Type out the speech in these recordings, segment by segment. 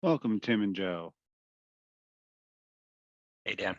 Welcome, Tim and Joe. Hey, Dan.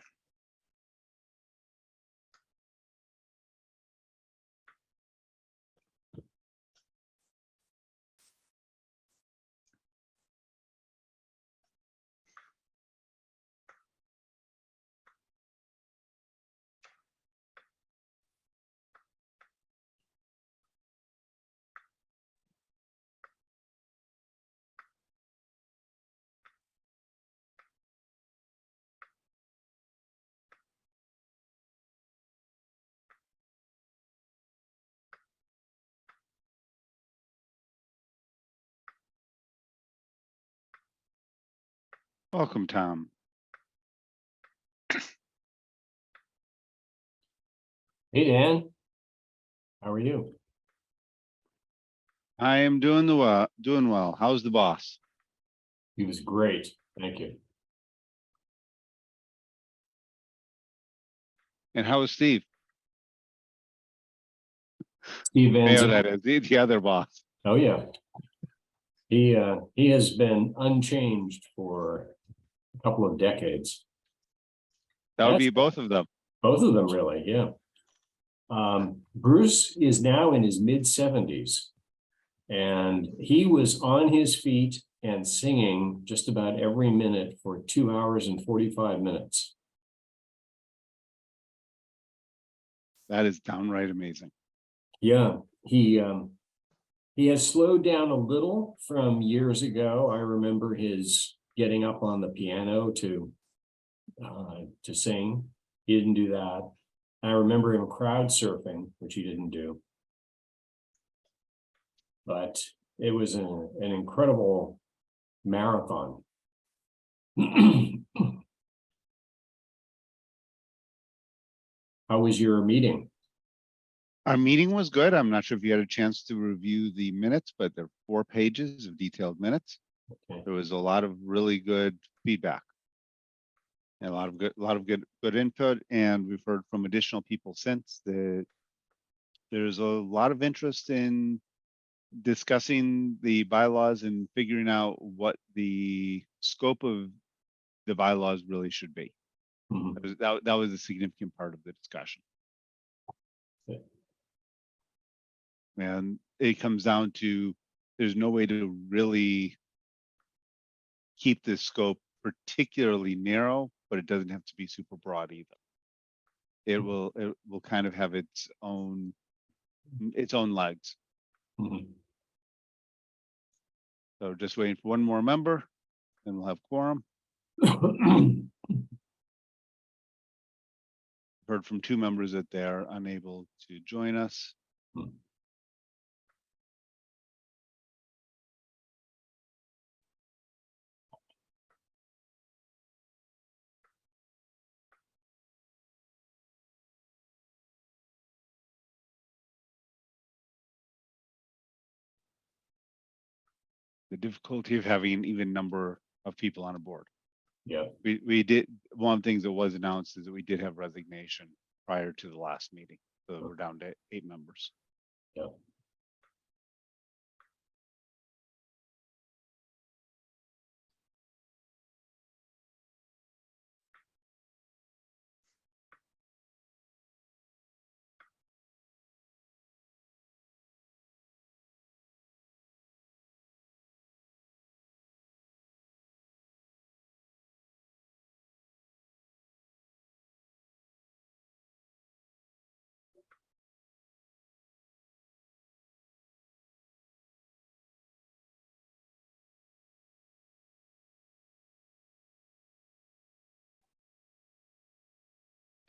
Welcome, Tom. Hey, Dan. How are you? I am doing well. How's the boss? He was great. Thank you. And how is Steve? Steve Van Mayor, Zandt. that is the other boss. Oh, yeah. He has been unchanged for a couple of decades. That would be both of them. Both of them, really, yeah. Bruce is now in his mid-70s, and he was on his feet and singing just about every minute for 2 hours and 45 minutes. That is downright amazing. Yeah, he has slowed down a little from years ago. I remember his getting up on the piano to sing. He didn't do that. I remember him crowd surfing, which he didn't do. But it was an incredible marathon. How was your meeting? Our meeting was good. I'm not sure if you had a chance to review the minutes, but there are 4 pages of detailed minutes. Okay. There was a lot of really good feedback. And a lot of good input, and we've heard from additional people since that there's a lot of interest in discussing the bylaws and figuring out what the scope of the bylaws really should be. Mhm. That was a significant part of the discussion. Okay. And it comes down to there's no way to really keep this scope particularly narrow, but it doesn't have to be super broad either. It will kind of have its own legs. Mhm. So just waiting for one more member, then we'll have quorum. Heard from 2 members that they are unable to join us. The difficulty of having an even number of people on a board. Yeah. We did, one of the things that was announced is that we did have resignation prior to the last meeting. So we're down to 8 members. Yeah.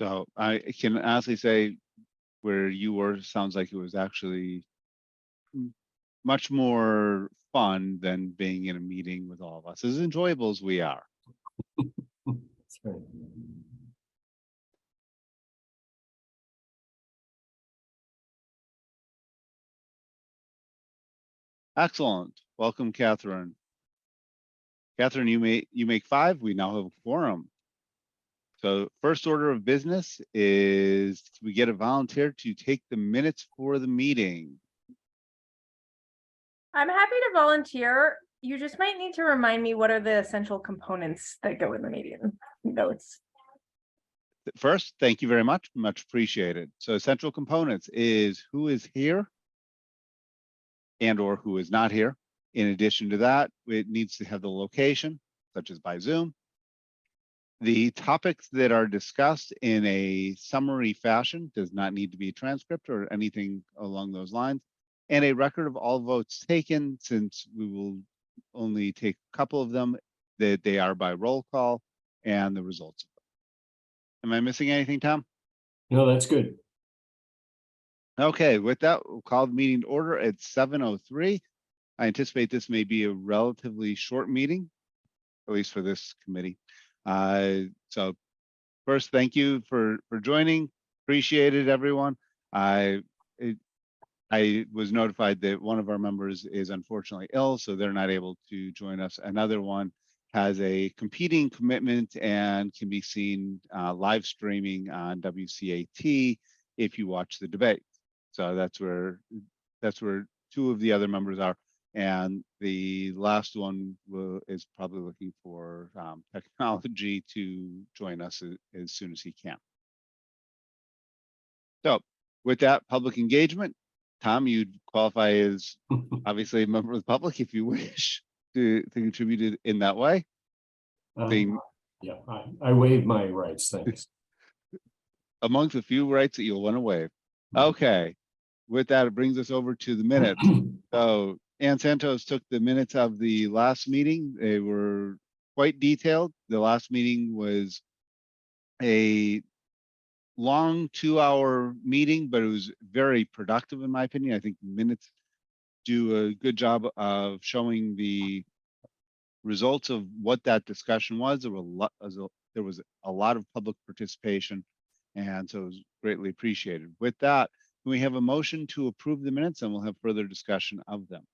So I can honestly say where you were sounds like it was actually much more fun than being in a meeting with all of us, as enjoyable as we are. That's right. Excellent. Welcome, Catherine. Catherine, you make 5. We now have a quorum. So first order of business is we get a volunteer to take the minutes for the meeting. I'm happy to volunteer. You just might need to remind me what are the essential components that go in the meeting notes. First, thank you very much. Much appreciated. So essential components is who is here and or who is not here. In addition to that, it needs to have the location, such as by Zoom. The topics that are discussed in a summary fashion does not need to be a transcript or anything along those lines. And a record of all votes taken, since we will only take a couple of them, that they are by roll call and the results. Am I missing anything, Tom? No, that's good. Okay, with that, we'll call the meeting to order at 7:03. I anticipate this may be a relatively short meeting, at least for this committee. So first, thank you for joining. Appreciate it, everyone. I was notified that one of our members is unfortunately ill, so they're not able to join us. Another one has a competing commitment and can be seen live streaming on WCAT if you watch the debate. So that's where two of the other members are. And the last one is probably looking for technology to join us as soon as he can. So with that, public engagement, Tom, you'd qualify as obviously a member of the public if you wish to contribute in that way. Yeah, I waive my rights, thanks. Amongst the few rights that you'll want to waive. Okay, with that, it brings us over to the minutes. So Ann Santos took the minutes of the last meeting. They were quite detailed. The last meeting was a long 2-hour meeting, but it was very productive in my opinion. I think minutes do a good job of showing the results of what that discussion was. There was a lot of public participation, and so it was greatly appreciated. With that, we have a motion to approve the minutes, and we'll have further discussion of them.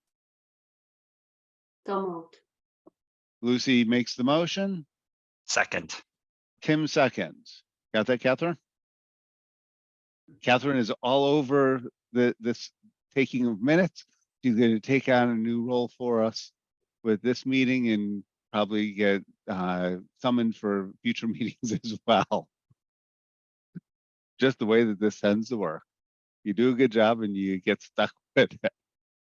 So moved. Lucy makes the motion. Second. Tim seconds. Got that, Catherine? Catherine is all over this taking of minutes. She's going to take on a new role for us with this meeting and probably get summoned for future meetings as well. Just the way that this tends to work. You do a good job and you get stuck with it.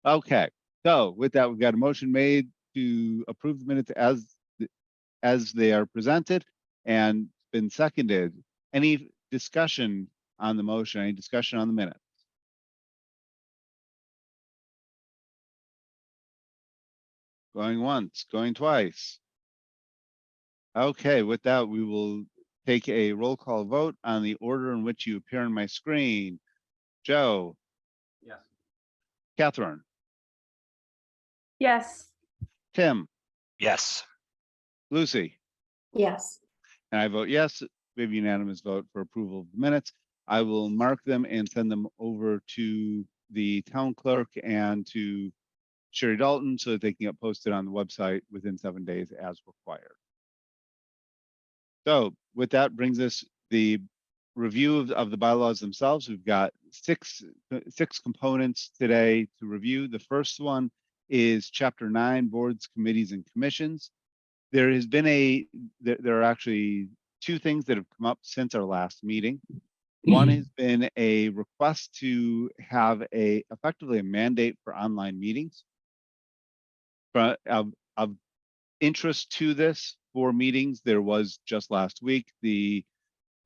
Okay, so with that, we've got a motion made to approve the minutes as they are presented and been seconded. Any discussion on the motion? Any discussion on the minutes? Going once, going twice. Okay, with that, we will take a roll call vote on the order in which you appear on my screen. Joe? Yes. Catherine? Yes. Tim? Yes. Lucy? Yes. And I vote yes. We have unanimous vote for approval of the minutes. I will mark them and send them over to the town clerk and to Sherry Dalton so that they can get posted on the website within 7 days as required. So with that brings us the review of the bylaws themselves. We've got six components today to review. The first one is Chapter 9, Boards, Committees, and Commissions. There has been there are actually two things that have come up since our last meeting. One has been a request to have effectively a mandate for online meetings. But of interest to this for meetings, there was just last week, the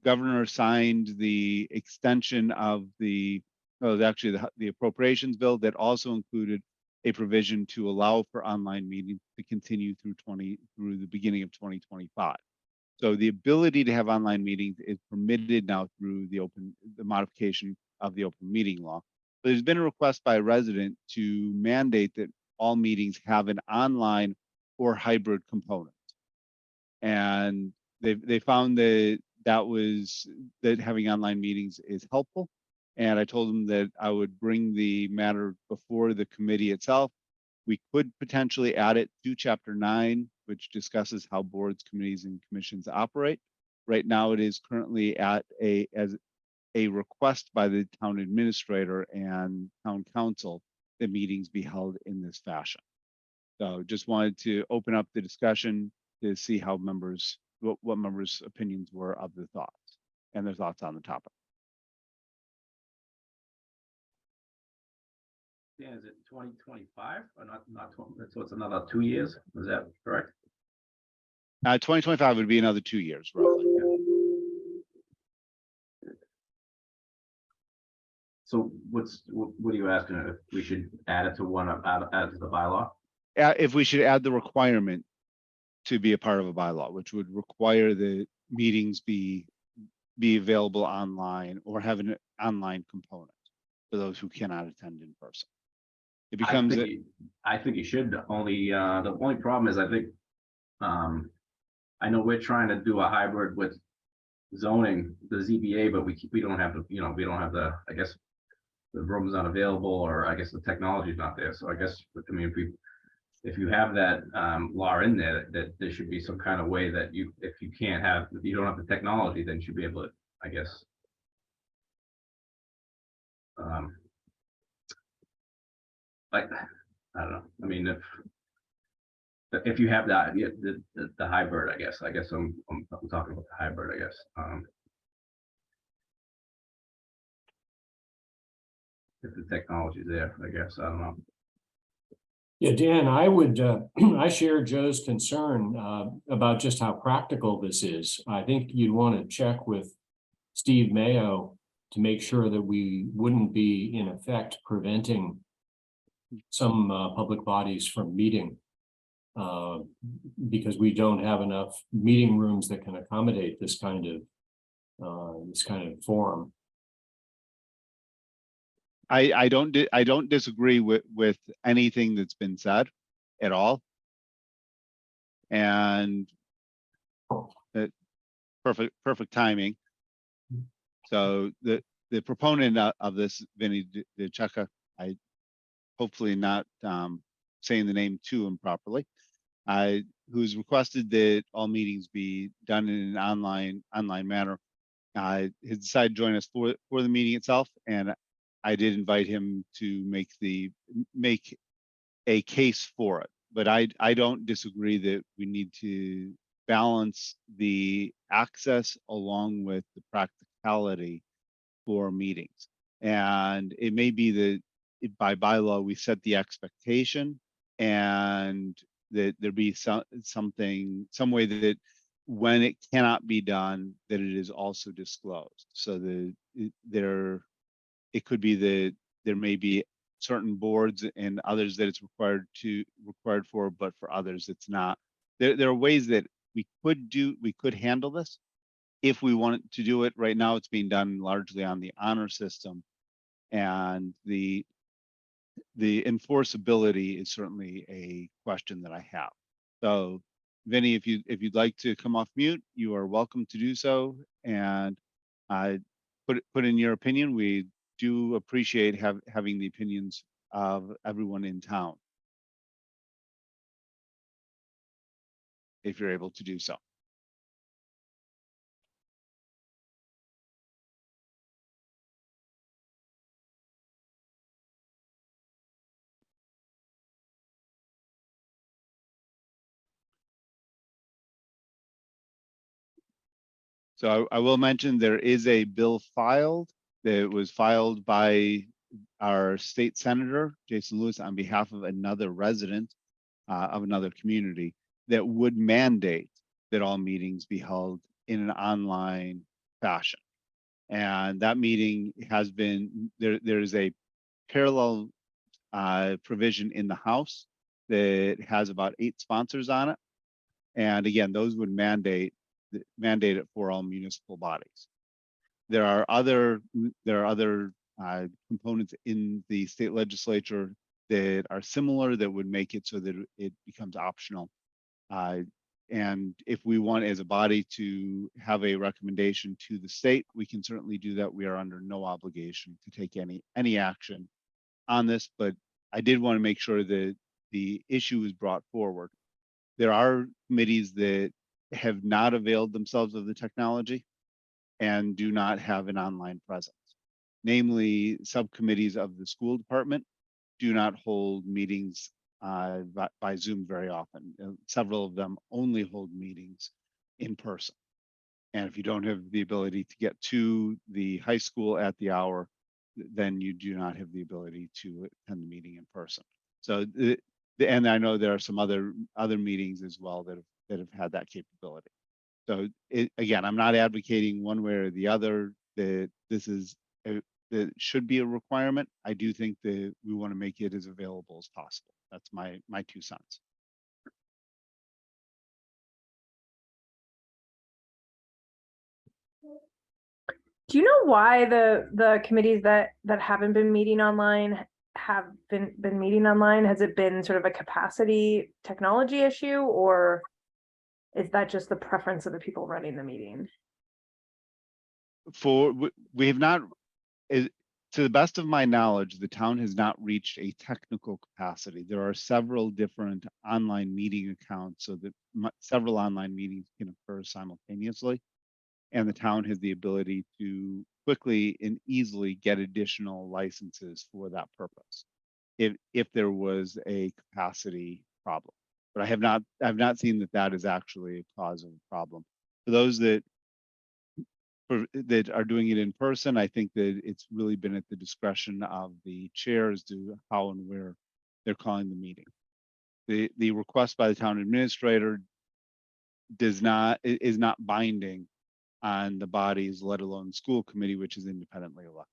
governor signed the extension of the appropriations bill that also included a provision to allow for online meetings to continue through the beginning of 2025. So the ability to have online meetings is permitted now through the modification of the open meeting law. But there's been a request by a resident to mandate that all meetings have an online or hybrid component. And they found that having online meetings is helpful. And I told them that I would bring the matter before the committee itself. We could potentially add it to Chapter 9, which discusses how boards, committees, and commissions operate. Right now, it is currently as a request by the town administrator and town council that meetings be held in this fashion. So just wanted to open up the discussion to see how members, what members' opinions were of the thoughts and their thoughts on the topic. Yeah, is it 2025 or not 20, so it's another 2 years, is that correct? 2025 would be another 2 years roughly. So what are you asking, if we should add it to add it to the bylaw? If we should add the requirement to be a part of a bylaw, which would require the meetings be available online or have an online component for those who cannot attend in person. It becomes I think you should, the only problem is I think, I know we're trying to do a hybrid with zoning, the ZBA, but we don't have the, we don't have the, I guess, the room's not available, or I guess the technology's not there. So I guess, I mean, if you have that law in there, that there should be some kind of way that if you don't have the technology, then you should be able to, I guess. Like, I don't know. I mean, if you have that, yeah, the hybrid, I guess I'm talking about the hybrid, I guess. If the technology is there, I guess, I don't know. Yeah, Dan, I would, I share Joe's concern about just how practical this is. I think you'd want to check with Steve Mayo to make sure that we wouldn't be in effect preventing some public bodies from meeting because we don't have enough meeting rooms that can accommodate this kind of forum. I don't disagree with anything that's been said at all. And perfect timing. So the proponent of this, Vinny DeCecca, I hopefully not saying the name too improperly, who's requested that all meetings be done in an online manner, has decided to join us for the meeting itself, and I did invite him to make a case for it. But I don't disagree that we need to balance the access along with the practicality for meetings. And it may be that by bylaw we set the expectation, and that there be some way that when it cannot be done, that it is also disclosed. So it could be that there may be certain boards and others that it's required for, but for others it's not. There are ways that we could handle this if we wanted to do it. Right now it's being done largely on the honor system, and the enforceability is certainly a question that I have. So Vinny, if you'd like to come off mute, you are welcome to do so, and put in your opinion. We do appreciate having the opinions of everyone in town, if you're able to do so. So I will mention there is a bill filed that was filed by our state senator, Jason Lewis, on behalf of another resident of another community, that would mandate that all meetings be held in an online fashion. And that meeting has been, there's a parallel provision in the House that has about 8 sponsors on it. And again, those would mandate it for all municipal bodies. There are other components in the state legislature that are similar that would make it so that it becomes optional. And if we want as a body to have a recommendation to the state, we can certainly do that. We are under no obligation to take any action on this, but I did want to make sure that the issue is brought forward. There are committees that have not availed themselves of the technology and do not have an online presence. Namely, subcommittees of the school department do not hold meetings by Zoom very often. Several of them only hold meetings in person. And if you don't have the ability to get to the high school at the hour, then you do not have the ability to attend the meeting in person. So, and I know there are some other meetings as well that have had that capability. So again, I'm not advocating one way or the other that this is that should be a requirement. I do think that we want to make it as available as possible. That's my 2 cents. Do you know why the committees that haven't been meeting online have been meeting online? Has it been sort of a capacity technology issue, or is that just the preference of the people running the meeting? We have not, to the best of my knowledge, the town has not reached a technical capacity. There are several different online meeting accounts so that several online meetings can occur simultaneously. And the town has the ability to quickly and easily get additional licenses for that purpose if there was a capacity problem. But I've not seen that is actually a cause of a problem. For those that are doing it in person, I think that it's really been at the discretion of the chair as to how and where they're calling the meeting. The request by the town administrator is not binding on the bodies, let alone the school committee, which is independently elected.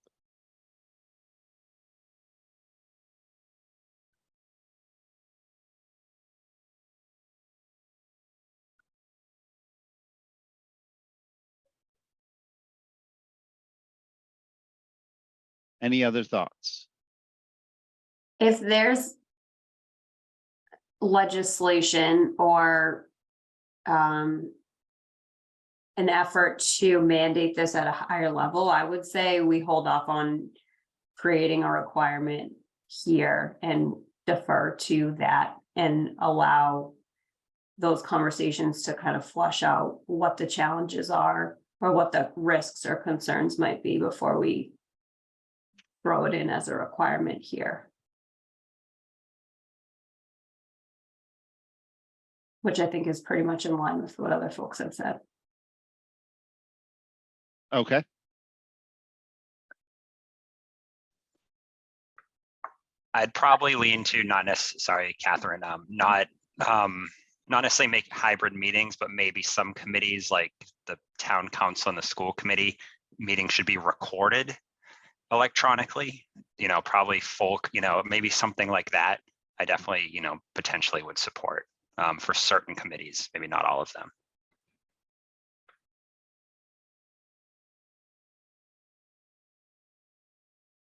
Any other thoughts? If there's legislation or an effort to mandate this at a higher level, I would say we hold off on creating a requirement here and defer to that and allow those conversations to kind of flush out what the challenges are or what the risks or concerns might be before we throw it in as a requirement here. Which I think is pretty much in line with what other folks have said. Okay. I'd probably lean to not necessarily, sorry, Catherine, not necessarily make hybrid meetings, but maybe some committees like the town council and the school committee meetings should be recorded electronically, probably folk, maybe something like that. I definitely, potentially would support for certain committees, maybe not all of them.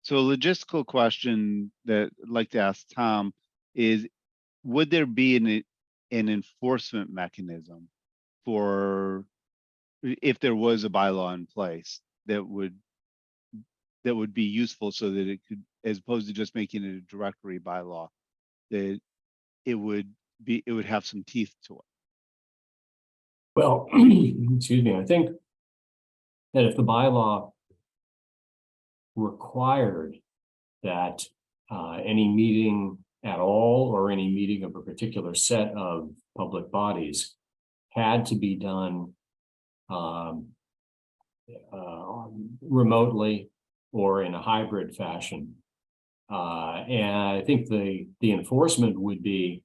So a logistical question that I'd like to ask Tom is, would there be an enforcement mechanism for if there was a bylaw in place that would be useful so that it could, as opposed to just making it a directory bylaw, that it would have some teeth to it? Well, excuse me, I think that if the bylaw required that any meeting at all or any meeting of a particular set of public bodies had to be done remotely or in a hybrid fashion. And I think the enforcement would be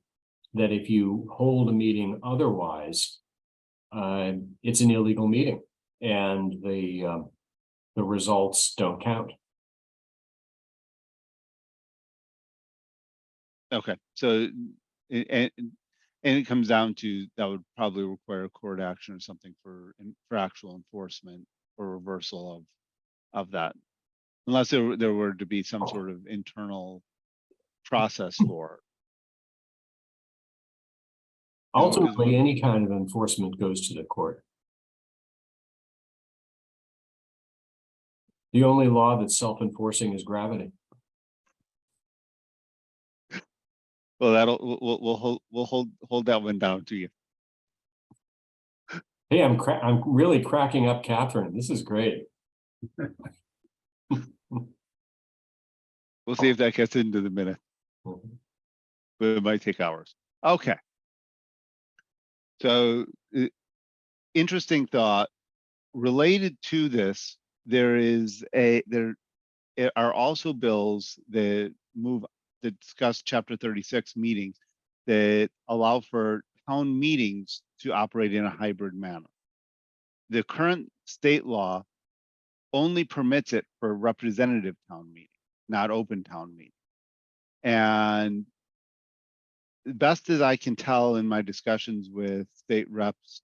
that if you hold a meeting otherwise, it's an illegal meeting and the results don't count. Okay, so and it comes down to that would probably require court action or something for actual enforcement or reversal of that, unless there were to be some sort of internal process for it. Ultimately, any kind of enforcement goes to the court. The only law that's self-enforcing is gravity. Well, we'll hold that one down to you. Hey, I'm really cracking up, Catherine. This is great. We'll see if that gets into the minute. but it might take hours. Okay. So interesting thought. Related to this, there are also bills that discuss Chapter 36 meetings that allow for town meetings to operate in a hybrid manner. The current state law only permits it for representative town meeting, not open town meeting. And best as I can tell in my discussions with state reps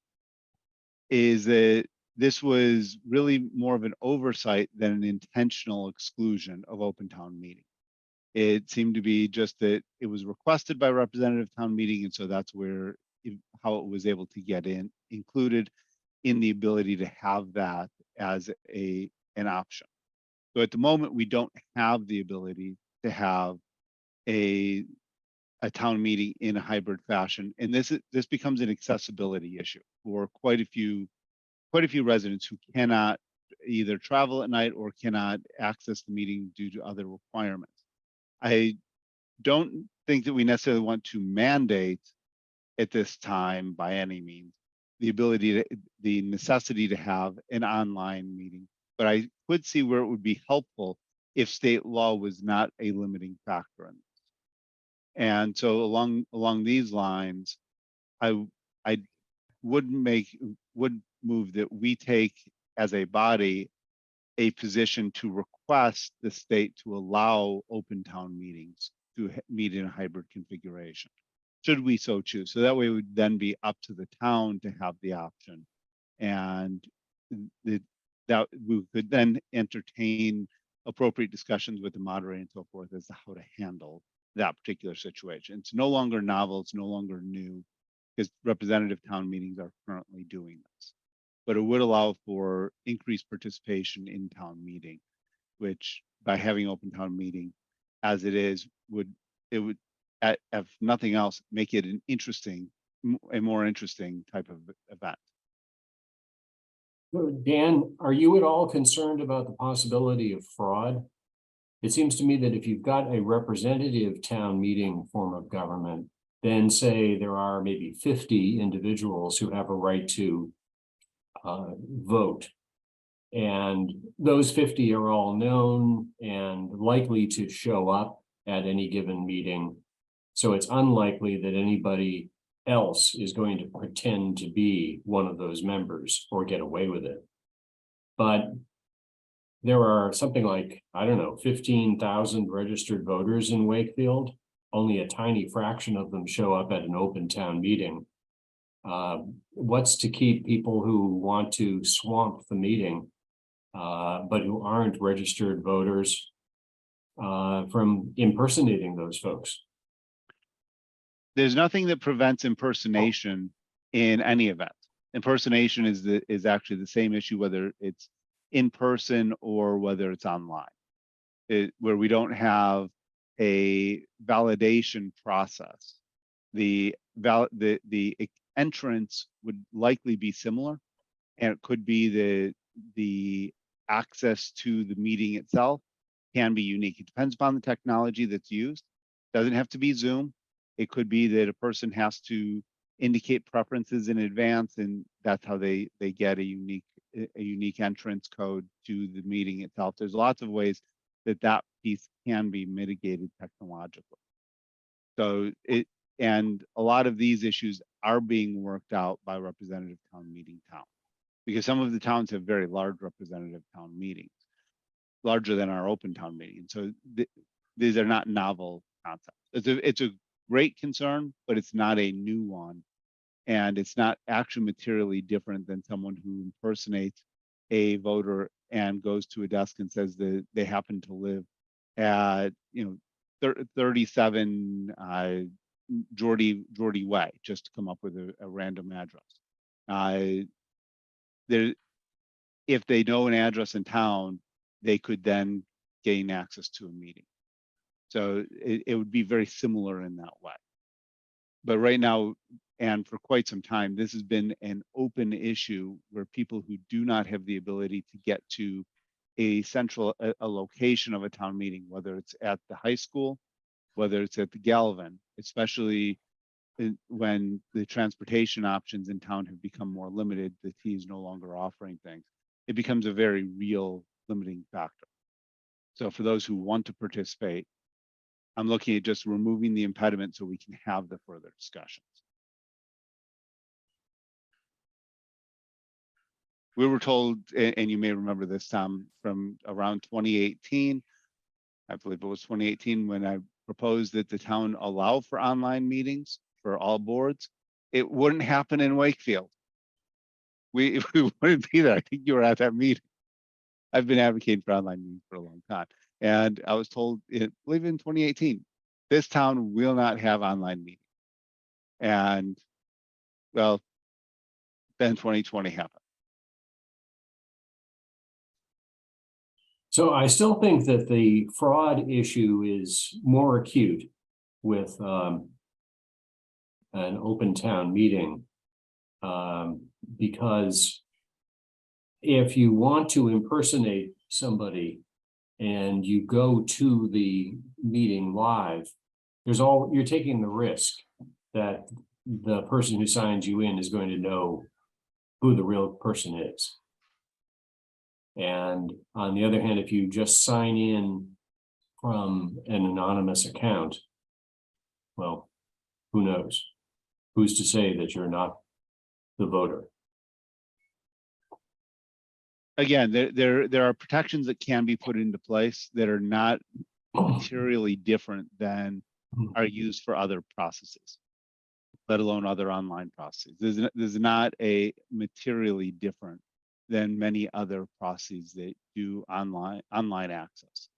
is that this was really more of an oversight than an intentional exclusion of open town meeting. It seemed to be just that it was requested by representative town meeting, and so that's where how it was able to get included in the ability to have that as an option. So at the moment, we don't have the ability to have a town meeting in a hybrid fashion, and this becomes an accessibility issue for quite a few residents who cannot either travel at night or cannot access the meeting due to other requirements. I don't think that we necessarily want to mandate at this time by any means the necessity to have an online meeting, but I could see where it would be helpful if state law was not a limiting factor in this. And so along these lines, I would move that we take as a body a position to request the state to allow open town meetings to meet in a hybrid configuration, should we so choose. So that way it would then be up to the town to have the option, and that we could then entertain appropriate discussions with the moderator and so forth as to how to handle that particular situation. It's no longer novel, it's no longer new, because representative town meetings are currently doing this. But it would allow for increased participation in town meeting, which by having open town meeting as it is, would if nothing else, make it a more interesting type of event. Dan, are you at all concerned about the possibility of fraud? It seems to me that if you've got a representative town meeting form of government, then say there are maybe 50 individuals who have a right to vote. And those 50 are all known and likely to show up at any given meeting. So it's unlikely that anybody else is going to pretend to be one of those members or get away with it. But there are something like, I don't know, 15,000 registered voters in Wakefield. Only a tiny fraction of them show up at an open town meeting. What's to keep people who want to swamp the meeting, but who aren't registered voters, from impersonating those folks? There's nothing that prevents impersonation in any event. Impersonation is actually the same issue, whether it's in person or whether it's online, where we don't have a validation process. The entrance would likely be similar, and it could be the access to the meeting itself can be unique. It depends upon the technology that's used. Doesn't have to be Zoom. It could be that a person has to indicate preferences in advance, and that's how they get a unique entrance code to the meeting itself. There's lots of ways that piece can be mitigated technologically. So and a lot of these issues are being worked out by representative town meeting towns, because some of the towns have very large representative town meetings, larger than our open town meeting. So these are not novel concepts. It's a great concern, but it's not a new one. And it's not actually materially different than someone who impersonates a voter and goes to a desk and says that they happen to live at 37 Geordie Way, just to come up with a random address. If they know an address in town, they could then gain access to a meeting. So it would be very similar in that way. But right now, and for quite some time, this has been an open issue where people who do not have the ability to get to a location of a town meeting, whether it's at the high school whether it's at the Galvin, especially when the transportation options in town have become more limited, the T is no longer offering things. It becomes a very real limiting factor. So for those who want to participate, I'm looking at just removing the impediment so we can have the further discussions. We were told, and you may remember this, Tom, from around 2018, I believe it was 2018, when I proposed that the town allow for online meetings for all boards. It wouldn't happen in Wakefield. We wouldn't be there. I think you were at that meeting. I've been advocating for online meetings for a long time. And I was told, I believe in 2018, this town will not have online meetings. And well, then 2020 happened. So I still think that the fraud issue is more acute with an open town meeting. Because if you want to impersonate somebody and you go to the meeting live, you're taking the risk that the person who signs you in is going to know who the real person is. And on the other hand, if you just sign in from an anonymous account, well, who knows? Who's to say that you're not the voter? Again, there are protections that can be put into place that are not materially different than are used for other processes, let alone other online processes. There's not a materially different than many other processes that do online access.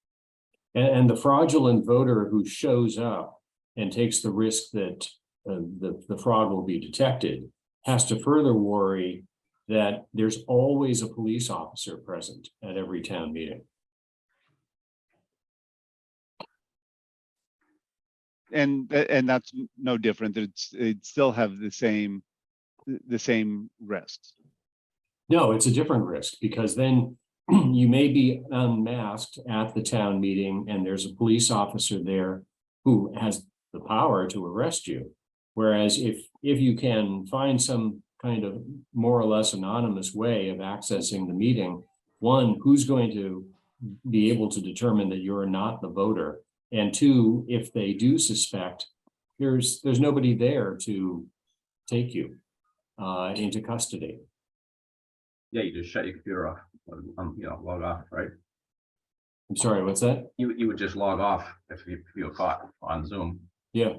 And the fraudulent voter who shows up and takes the risk that the fraud will be detected has to further worry that there's always a police officer present at every town meeting. And that's no different. It still have the same risks. No, it's a different risk, because then you may be unmasked at the town meeting and there's a police officer there who has the power to arrest you. Whereas if you can find some kind of more or less anonymous way of accessing the meeting, one, who's going to be able to determine that you're not the voter? And two, if they do suspect, there's nobody there to take you into custody. Yeah, you just shut your computer off, log off, right? I'm sorry, what's that? You would just log off if you were caught on Zoom. Yeah.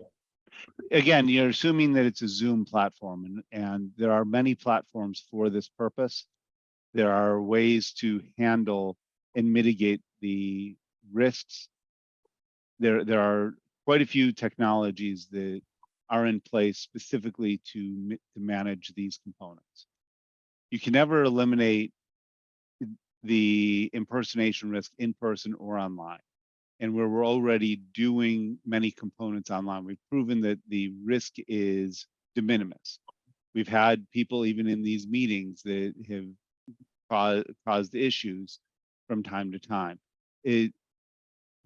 Again, you're assuming that it's a Zoom platform, and there are many platforms for this purpose. There are ways to handle and mitigate the risks. There are quite a few technologies that are in place specifically to manage these components. You can never eliminate the impersonation risk in person or online. And where we're already doing many components online, we've proven that the risk is de minimis. We've had people even in these meetings that have caused issues from time to time.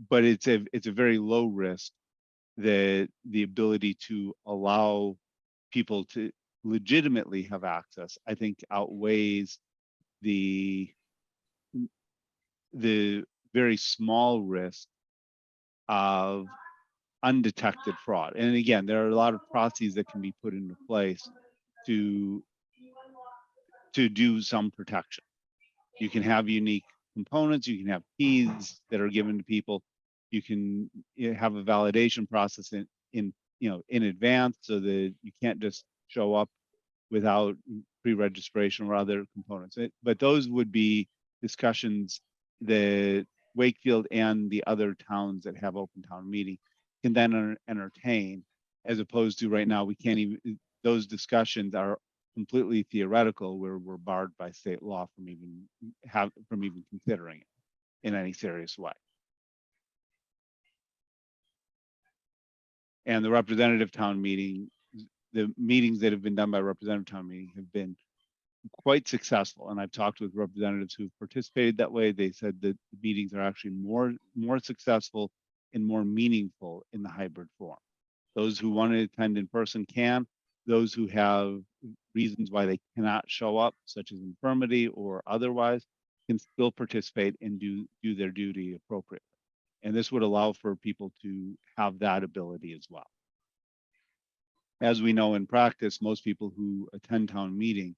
But it's a very low risk that the ability to allow people to legitimately have access, I think, outweighs the very small risk of undetected fraud. And again, there are a lot of processes that can be put into place to do some protection. You can have unique components, you can have keys that are given to people, you can have a validation process in advance so that you can't just show up without pre-registration or other components. But those would be discussions that Wakefield and the other towns that have open town meeting can then entertain, as opposed to right now, we can't even, those discussions are completely theoretical, where we're barred by state law from even considering it in any serious way. And the representative town meeting, the meetings that have been done by representative town meeting have been quite successful. And I've talked with representatives who've participated that way. They said that the meetings are actually more successful and more meaningful in the hybrid form. Those who want to attend in person can. Those who have reasons why they cannot show up, such as infirmity or otherwise, can still participate and do their duty appropriately. And this would allow for people to have that ability as well. As we know in practice, most people who attend town meeting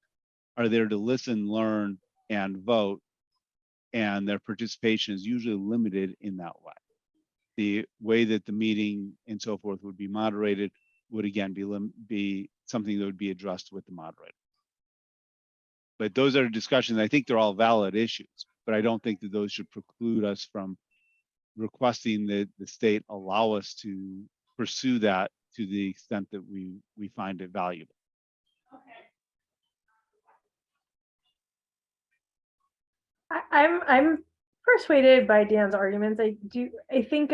are there to listen, learn, and vote, and their participation is usually limited in that way. The way that the meeting and so forth would be moderated would again be something that would be addressed with the moderator. But those are discussions. I think they're all valid issues, but I don't think that those should preclude us from requesting that the state allow us to pursue that to the extent that we find it valuable. I'm persuaded by Dan's arguments. I think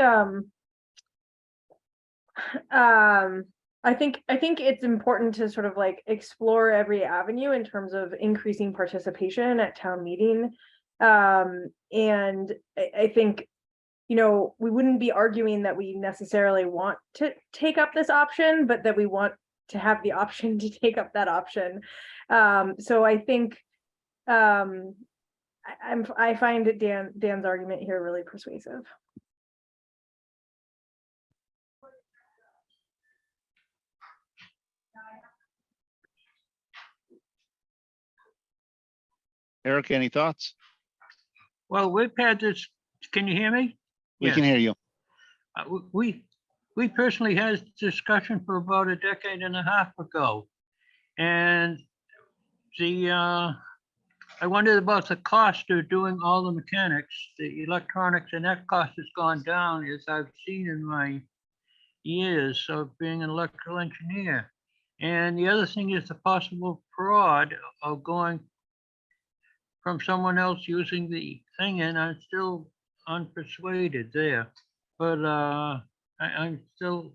I think it's important to sort of like explore every avenue in terms of increasing participation at town meeting. And I think, you know, we wouldn't be arguing that we necessarily want to take up this option, but that we want to have the option to take up that option. So I think I find Dan's argument here really persuasive. Eric, any thoughts? Well, we've had this, can you hear me? We can hear you. We personally had this discussion for about a decade and a half ago. And I wondered about the cost of doing all the mechanics, the electronics, and that cost has gone down as I've seen in my years of being an electrical engineer. And the other thing is the possible fraud of going from someone else using the thing, and I'm still unpersuaded there. But I'm still,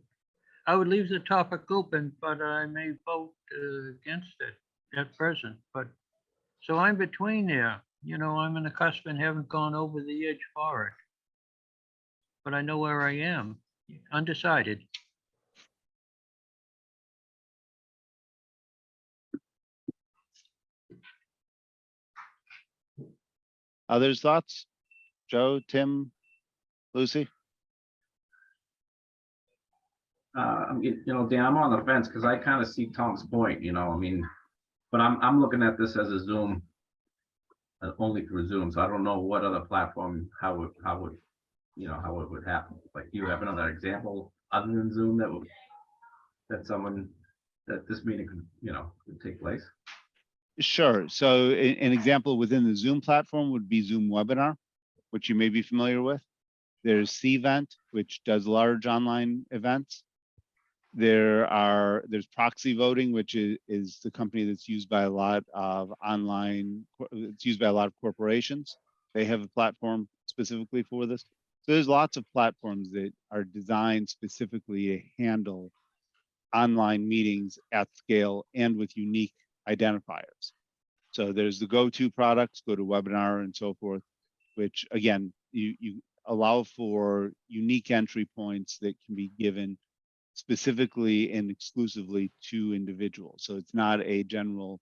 I would leave the topic open, but I may vote against it at present. But so I'm between there. You know, I'm in the cusp and haven't gone over the edge for it. But I know where I am, undecided. Others' thoughts? Joe, Tim, Lucy? You know, Dan, I'm on the fence because I kind of see Tom's point, you know, I mean, but I'm looking at this as a Zoom, only through Zoom. So I don't know what other platform, how it would happen. Like, do you have another example other than Zoom that this meeting could, you know, could take place? Sure. So an example within the Zoom platform would be Zoom Webinar, which you may be familiar with. There's Cvent, which does large online events. There's proxy voting, which is the company that's used by a lot of it's used by a lot of corporations. They have a platform specifically for this. So there's lots of platforms that are designed specifically to handle online meetings at scale and with unique identifiers. So there's the go-to products, GoToWebinar and so forth, which again, you allow for unique entry points that can be given specifically and exclusively to individuals. So it's not a generally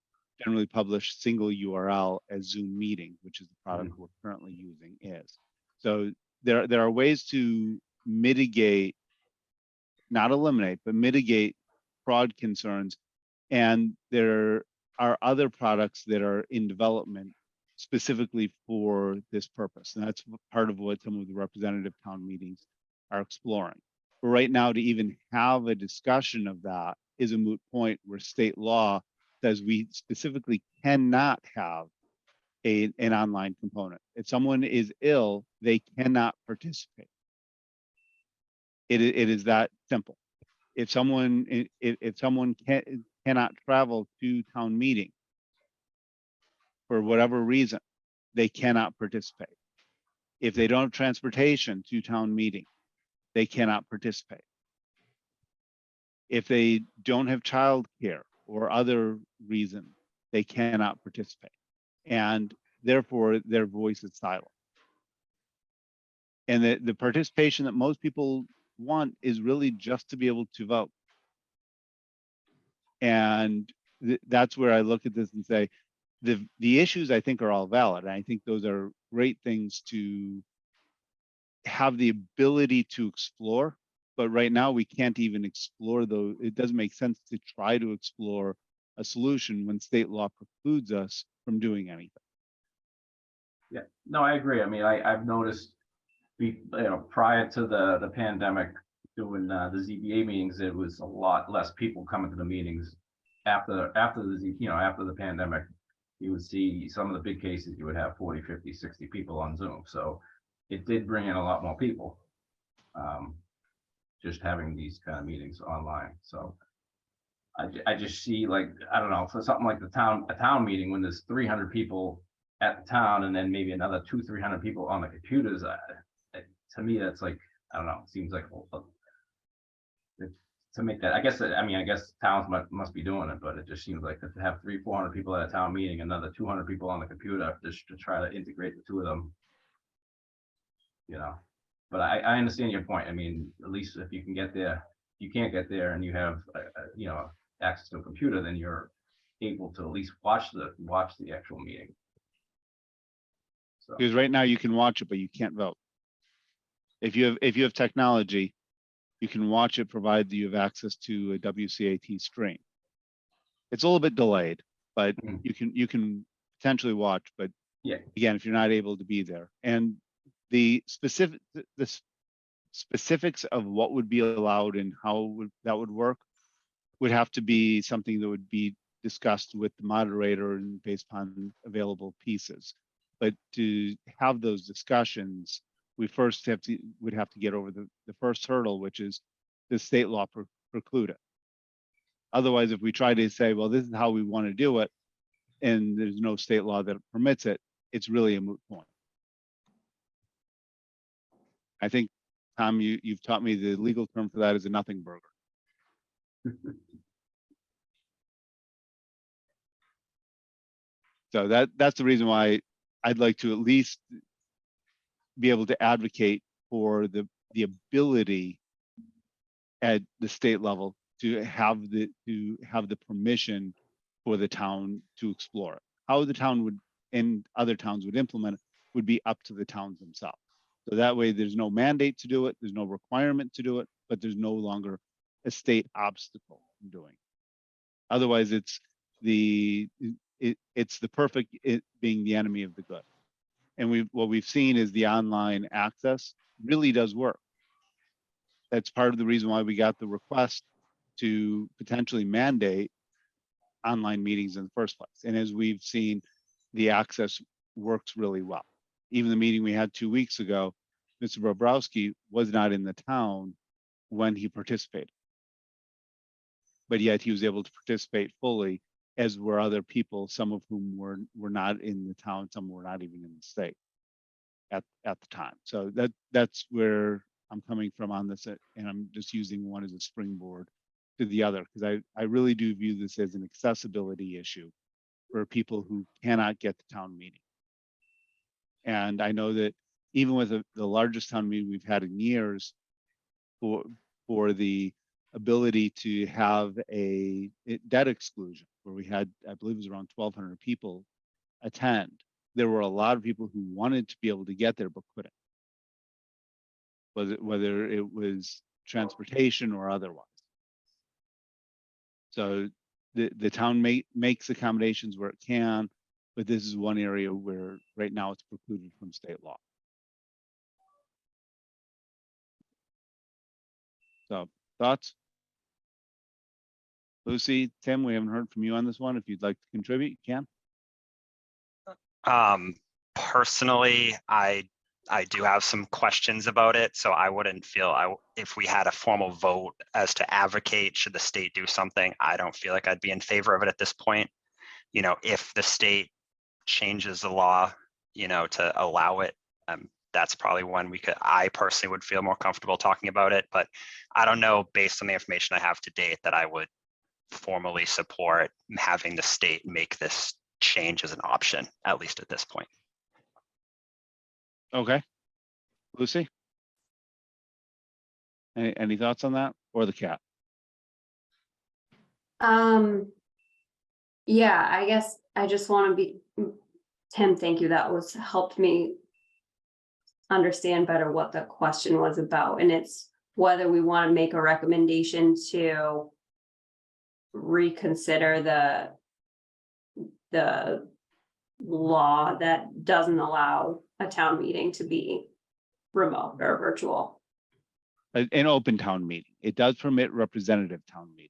published single URL as Zoom Meeting, which is the product we're currently using is. So there are ways to mitigate, not eliminate, but mitigate fraud concerns. And there are other products that are in development specifically for this purpose. And that's part of what some of the representative town meetings are exploring. But right now, to even have a discussion of that is a moot point where state law says we specifically cannot have an online component. If someone is ill, they cannot participate. It is that simple. If someone cannot travel to town meeting for whatever reason, they cannot participate. If they don't have transportation to town meeting, they cannot participate. If they don't have childcare or other reason, they cannot participate. And therefore their voice is silent. And the participation that most people want is really just to be able to vote. And that's where I look at this and say, the issues I think are all valid. And I think those are great things to have the ability to explore. But right now we can't even explore those. It doesn't make sense to try to explore a solution when state law precludes us from doing anything. Yeah, no, I agree. I mean, I've noticed, prior to the pandemic, doing the ZBA meetings, it was a lot less people coming to the meetings. After the pandemic, you would see some of the big cases, you would have 40, 50, 60 people on Zoom. So it did bring in a lot more people. Just having these kind of meetings online. So I just see, like, I don't know, for something like a town meeting, when there's 300 people at the town and then maybe another 200-300 people on the computers, to me, that's like, I don't know, it seems like to make that, I guess towns must be doing it, but it just seems like to have 300-400 people at a town meeting, another 200 people on the computer, just to try to integrate the two of them, But I understand your point. I mean, at least if you can get there, you can't get there and you have, access to a computer, then you're able to at least watch the actual meeting. So, Because right now you can watch it, but you can't vote. If you have technology, you can watch it provided you have access to a WCAT stream. It's a little bit delayed, but Mhm. you can potentially watch, but yeah, again, if you're not able to be there. And the specifics of what would be allowed and how that would work would have to be something that would be discussed with the moderator and based upon available pieces. But to have those discussions, we first would have to get over the first hurdle, which is the state law preclude it. Otherwise, if we try to say, well, this is how we want to do it, and there's no state law that permits it, it's really a moot point. I think, Tom, you've taught me the legal term for that is a nothing burger. So that's the reason why I'd like to at least be able to advocate for the ability at the state level to have the permission for the town to explore it. How the town would and other towns would implement it would be up to the towns themselves. So that way there's no mandate to do it, there's no requirement to do it, but there's no longer a state obstacle in doing it. Otherwise, it's the perfect being the enemy of the good. And what we've seen is the online access really does work. That's part of the reason why we got the request to potentially mandate online meetings in the first place. And as we've seen, the access works really well. Even the meeting we had 2 weeks ago, Mr. Bobrowski was not in the town when he participated. But yet he was able to participate fully, as were other people, some of whom were not in the town, some were not even in the state at the time. So that's where I'm coming from on this, and I'm just using one as a springboard to the other, because I really do view this as an accessibility issue for people who cannot get to town meeting. And I know that even with the largest town meeting we've had in years, for the ability to have a debt exclusion, where we had, I believe it was around 1,200 people attend, there were a lot of people who wanted to be able to get there but couldn't, whether it was transportation or otherwise. So the town makes accommodations where it can, but this is one area where right now it's precluded from state law. So thoughts? Lucy, Tim, we haven't heard from you on this one. If you'd like to contribute, you can. Personally, I do have some questions about it, so I wouldn't feel if we had a formal vote as to advocate should the state do something, I don't feel like I'd be in favor of it at this point. If the state changes the law, to allow it, that's probably when I personally would feel more comfortable talking about it, but I don't know, based on the information I have to date, that I would formally support having the state make this change as an option, at least at this point. Okay. Lucy? Any thoughts on that, or the cat? Yeah, I guess I just want to be, Tim, thank you. That was helped me understand better what the question was about, and it's whether we want to make a recommendation to reconsider the law that doesn't allow a town meeting to be remote or virtual. An open town meeting. It does permit representative town meeting.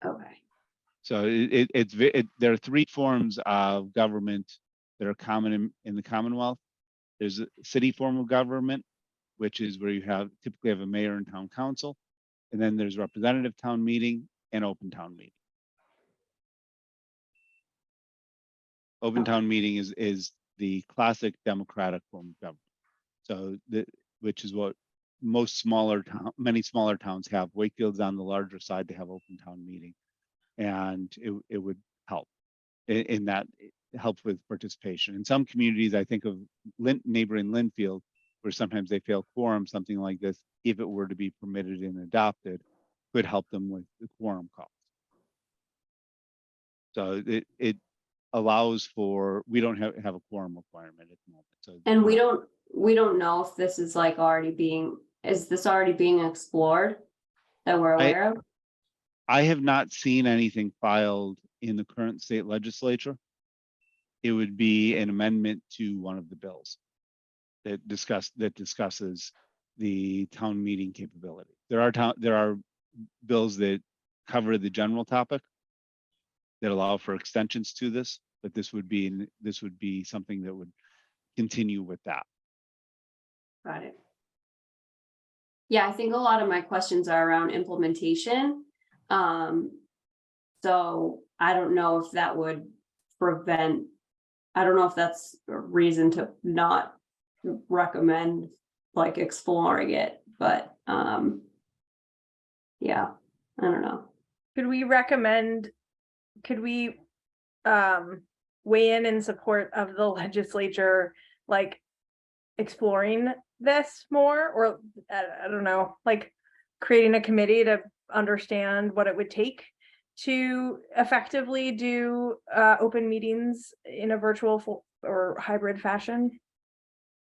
Okay. So there are three forms of government that are common in the Commonwealth. There's a city form of government, which is where you typically have a mayor and town council. And then there's representative town meeting and open town meeting. Open town meeting is the classic democratic form of government. So which is what many smaller towns have. Wakefield's on the larger side to have open town meeting. And it would help in that. It helps with participation. In some communities, I think of neighboring Linfield, where sometimes they fail quorum, something like this, if it were to be permitted and adopted, could help them with the quorum calls. So it allows for, we don't have a quorum requirement at the moment. So, And we don't know if this is like is this already being explored that we're aware of? I have not seen anything filed in the current state legislature. It would be an amendment to one of the bills that discusses the town meeting capability. There are bills that cover the general topic that allow for extensions to this, but this would be something that would continue with that. Got it. Yeah, I think a lot of my questions are around implementation. So I don't know if that would prevent, I don't know if that's a reason to not recommend like exploring it, but yeah, I don't know. Could we weigh in support of the legislature, like exploring this more, or I don't know, like creating a committee to understand what it would take to effectively do open meetings in a virtual or hybrid fashion?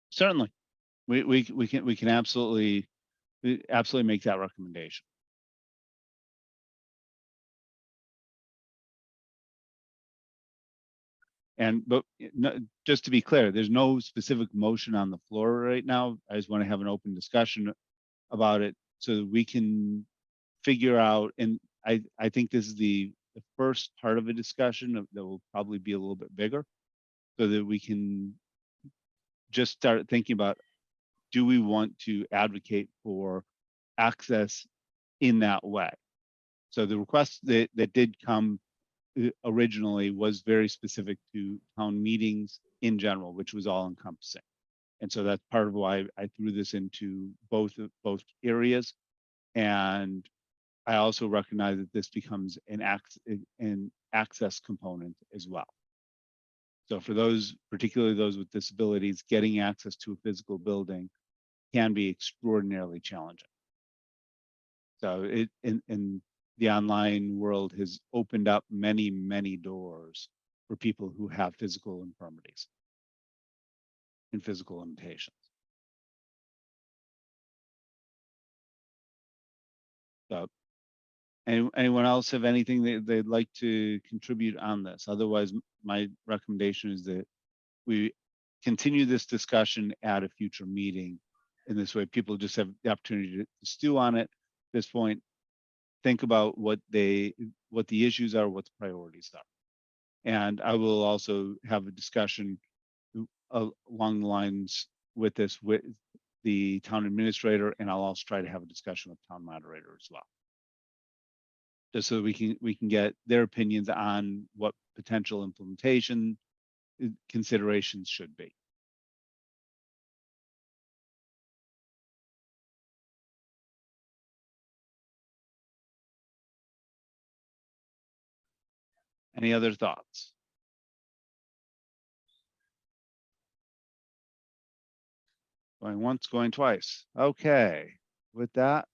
Certainly, we can absolutely make that recommendation. But just to be clear, there's no specific motion on the floor right now. I just want to have an open discussion about it so that we can figure out, and I think this is the first part of a discussion that will probably be a little bit bigger, so that we can just start thinking about, do we want to advocate for access in that way? So the request that did come originally was very specific to town meetings in general, which was all encompassing. And so that's part of why I threw this into both areas. And I also recognize that this becomes an access component as well. So for those, particularly those with disabilities, getting access to a physical building can be extraordinarily challenging. So in the online world has opened up many, many doors for people who have physical infirmities and physical limitations. So anyone else have anything that they'd like to contribute on this? Otherwise, my recommendation is that we continue this discussion at a future meeting. In this way, people just have the opportunity to stew on it at this point, think about what the issues are, what the priorities are. And I will also have a discussion along the lines with this with the town administrator, and I'll also try to have a discussion with town moderator as well, just so we can get their opinions on what potential implementation considerations should be. Any other thoughts? Going once, going twice. Okay, with that.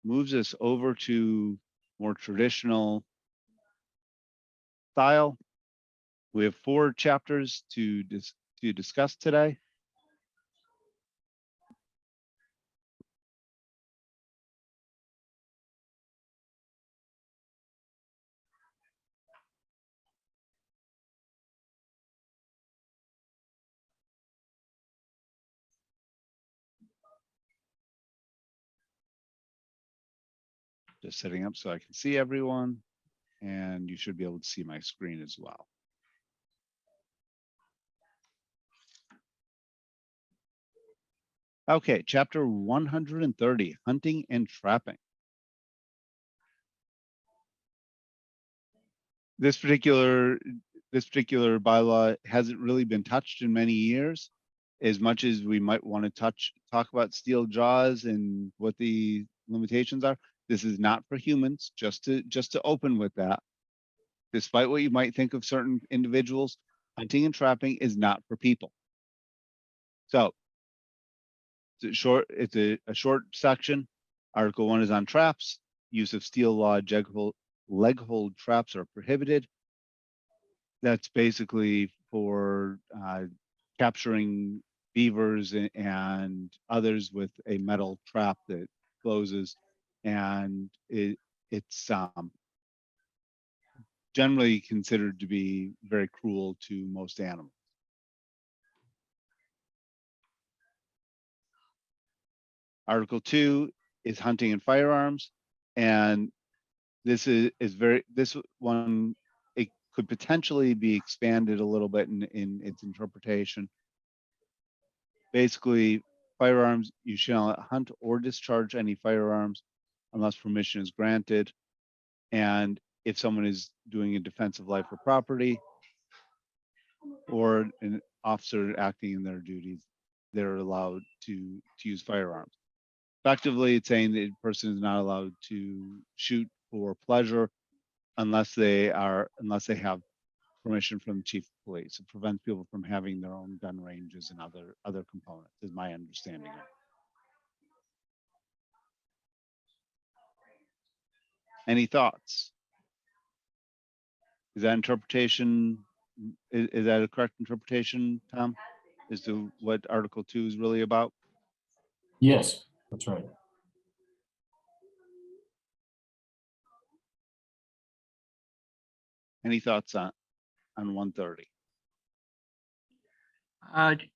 Moves us over to more traditional style. We have 4 chapters to discuss today. Just setting up so I can see everyone, and you should be able to see my screen as well. Okay, chapter 130, hunting and trapping. This particular bylaw hasn't really been touched in many years. As much as we might want to talk about steel jaws and what the limitations are, this is not for humans, just to open with that. Despite what you might think of certain individuals, hunting and trapping is not for people. So it's a short section. Article 1 is on traps. Use of steel law leg hold traps are prohibited. That's basically for capturing beavers and others with a metal trap that closes, and it's generally considered to be very cruel to most animals. Article 2 is hunting and firearms, and this this one, it could potentially be expanded a little bit in its interpretation. Basically, firearms, you shall not hunt or discharge any firearms unless permission is granted. And if someone is doing a defense of life or property, or an officer acting in their duties, they're allowed to use firearms. Effectively, it's saying that a person is not allowed to shoot for pleasure unless they have permission from the chief of police. It prevents people from having their own gun ranges and other components, is my understanding of it. Any thoughts? Is that interpretation, is that a correct interpretation, Tom? As to what Article 2 is really about? Yes, that's right. Any thoughts on 130?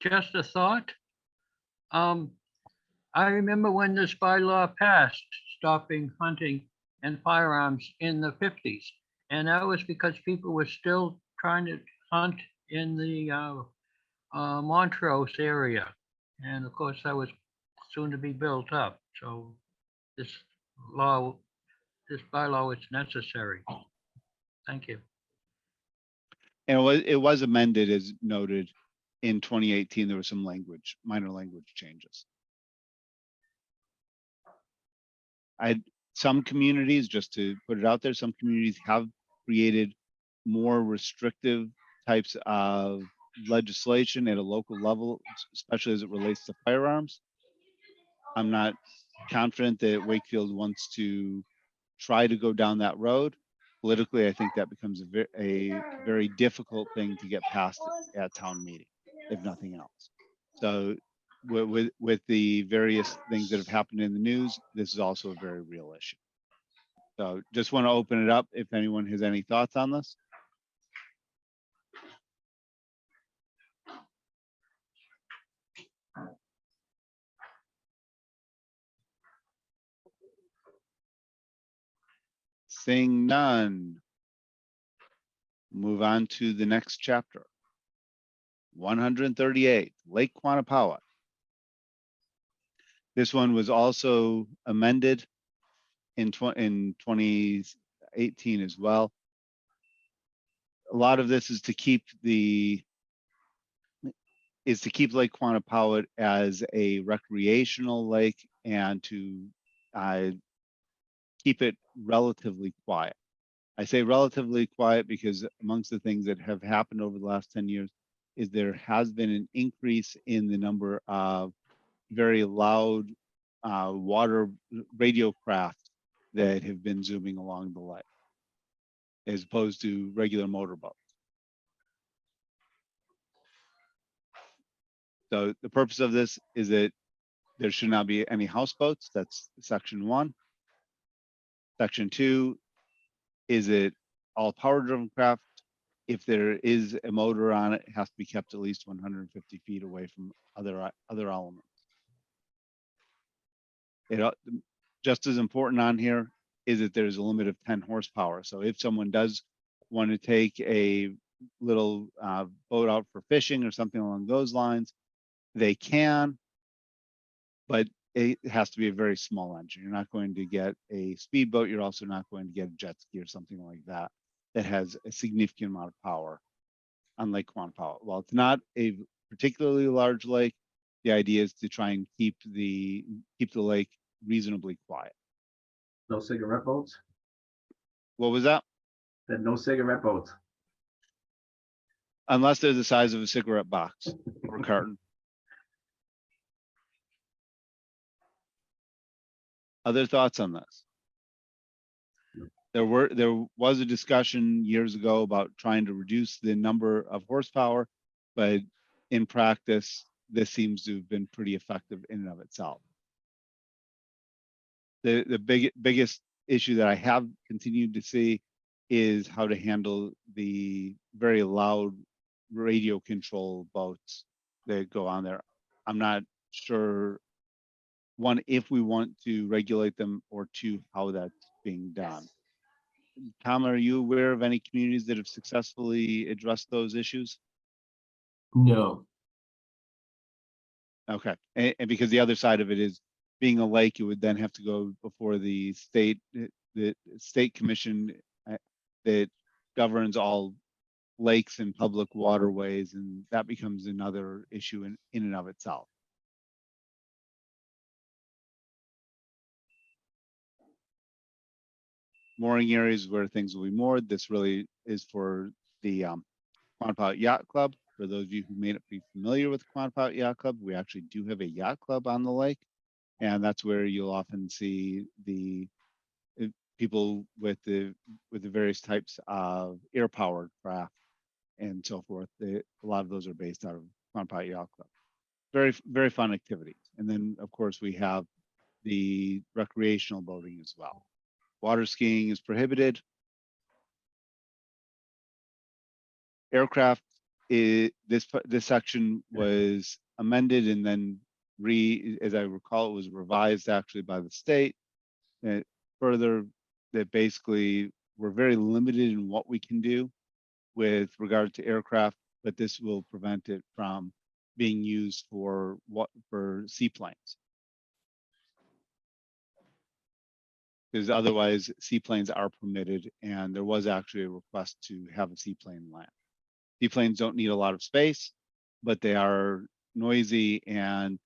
Just a thought. I remember when this bylaw passed, stopping hunting and firearms in the 50s. And that was because people were still trying to hunt in the Montrose area. And of course, that was soon to be built up. So this bylaw is necessary. Thank you. And it was amended, as noted, in 2018. There was some minor language changes. Some communities, just to put it out there, some communities have created more restrictive types of legislation at a local level, especially as it relates to firearms. I'm not confident that Wakefield wants to try to go down that road. Politically, I think that becomes a very difficult thing to get past at town meeting, if nothing else. So with the various things that have happened in the news, this is also a very real issue. So just want to open it up if anyone has any thoughts on this. Seeing none. Move on to the next chapter. 138, Lake Quannapowitt. This one was also amended in 2018 as well. A lot of this is to keep Lake Quannapowitt as a recreational lake and to keep it relatively quiet. I say relatively quiet because amongst the things that have happened over the last 10 years is there has been an increase in the number of very loud water radio craft that have been zooming along the lake, as opposed to regular motorboats. So the purpose of this is that there should not be any houseboats. That's section 1. Section 2, is it all power driven craft? If there is a motor on it, it has to be kept at least 150 feet away from other elements. Just as important on here is that there's a limit of 10 horsepower. So if someone does want to take a little boat out for fishing or something along those lines, they can, but it has to be a very small engine. You're not going to get a speedboat. You're also not going to get a jet ski or something like that that has a significant amount of power on Lake Quantico. While it's not a particularly large lake, the idea is to try and keep the lake reasonably quiet. No cigarette boats? What was that? Said no cigarette boats. Unless they're the size of a cigarette box or carton. Other thoughts on this? There was a discussion years ago about trying to reduce the number of horsepower, but in practice, this seems to have been pretty effective in and of itself. The biggest issue that I have continued to see is how to handle the very loud radio control boats that go on there. I'm not sure, one, if we want to regulate them, or two, how that's being done. Tom, are you aware of any communities that have successfully addressed those issues? No. Okay, and because the other side of it is, being a lake, you would then have to go before the state commission that governs all lakes and public waterways, and that becomes another issue in and of itself. Mooring areas where things will be moored. This really is for the Quantico Yacht Club. For those of you who may not be familiar with Quantico Yacht Club, we actually do have a yacht club on the lake, and that's where you'll often see the people with the various types of air-powered craft and so forth. A lot of those are based out of Quantico Yacht Club. Very, very fun activities. And then, of course, we have the recreational boating as well. Water skiing is prohibited. Aircraft, this section was amended and then as I recall, it was revised actually by the state. Further, that basically we're very limited in what we can do with regard to aircraft, but this will prevent it from being used for seaplanes. Because otherwise seaplanes are permitted, and there was actually a request to have a seaplane land. Seaplanes don't need a lot of space, but they are noisy, and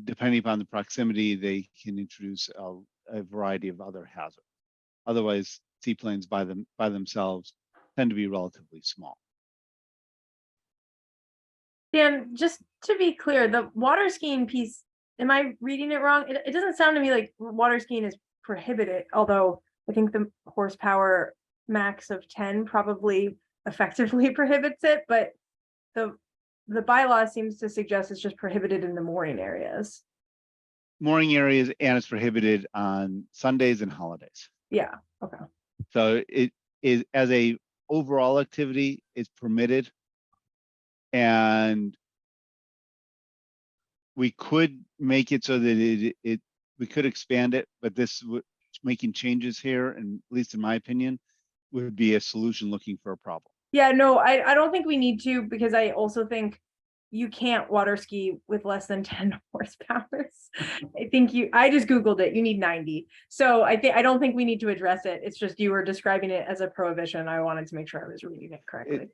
depending upon the proximity, they can introduce a variety of other hazards. Otherwise, seaplanes by themselves tend to be relatively small. Dan, just to be clear, the water skiing piece, am I reading it wrong? It doesn't sound to me like water skiing is prohibited, although I think the horsepower max of 10 probably effectively prohibits it, but the bylaw seems to suggest it's just prohibited in the mooring areas. Mooring areas, and it's prohibited on Sundays and holidays. Yeah, okay. So it is, as a overall activity, it's permitted. And we could make it so that we could expand it, but making changes here, and at least in my opinion, would be a solution looking for a problem. Yeah, no, I don't think we need to, because I also think you can't water ski with less than 10 horsepower. I just Googled it, you need 90. So I don't think we need to address it. It's just you were describing it as a prohibition. I wanted to make sure I was reading it correctly.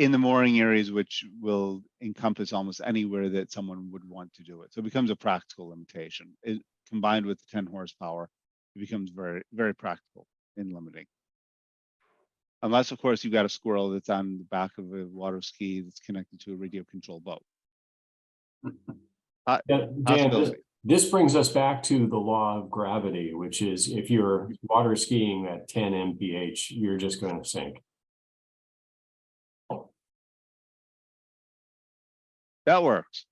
In the mooring areas, which will encompass almost anywhere that someone would want to do it. So it becomes a practical limitation. Combined with the 10 horsepower, it becomes very, very practical in limiting. Unless, of course, you've got a squirrel that's on the back of a water ski that's connected to a radio controlled boat. Dan, this, Possibility. this brings us back to the law of gravity, which is if you're water skiing at 10 mph, you're just going to sink. That works.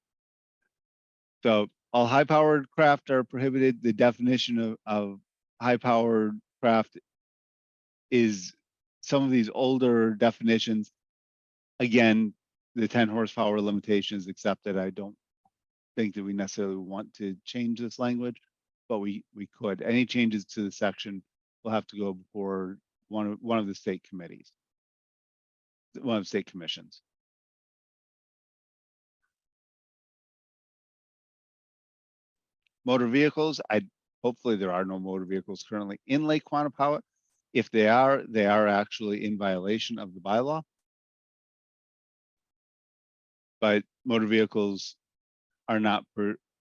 So all high-powered craft are prohibited. The definition of high-powered craft is some of these older definitions. Again, the 10 horsepower limitation is accepted. I don't think that we necessarily want to change this language, but we could. Any changes to the section will have to go before one of the state committees, one of the state commissions. Motor vehicles, hopefully there are no motor vehicles currently in Lake Quannapowitt. If they are actually in violation of the bylaw. But motor vehicles are not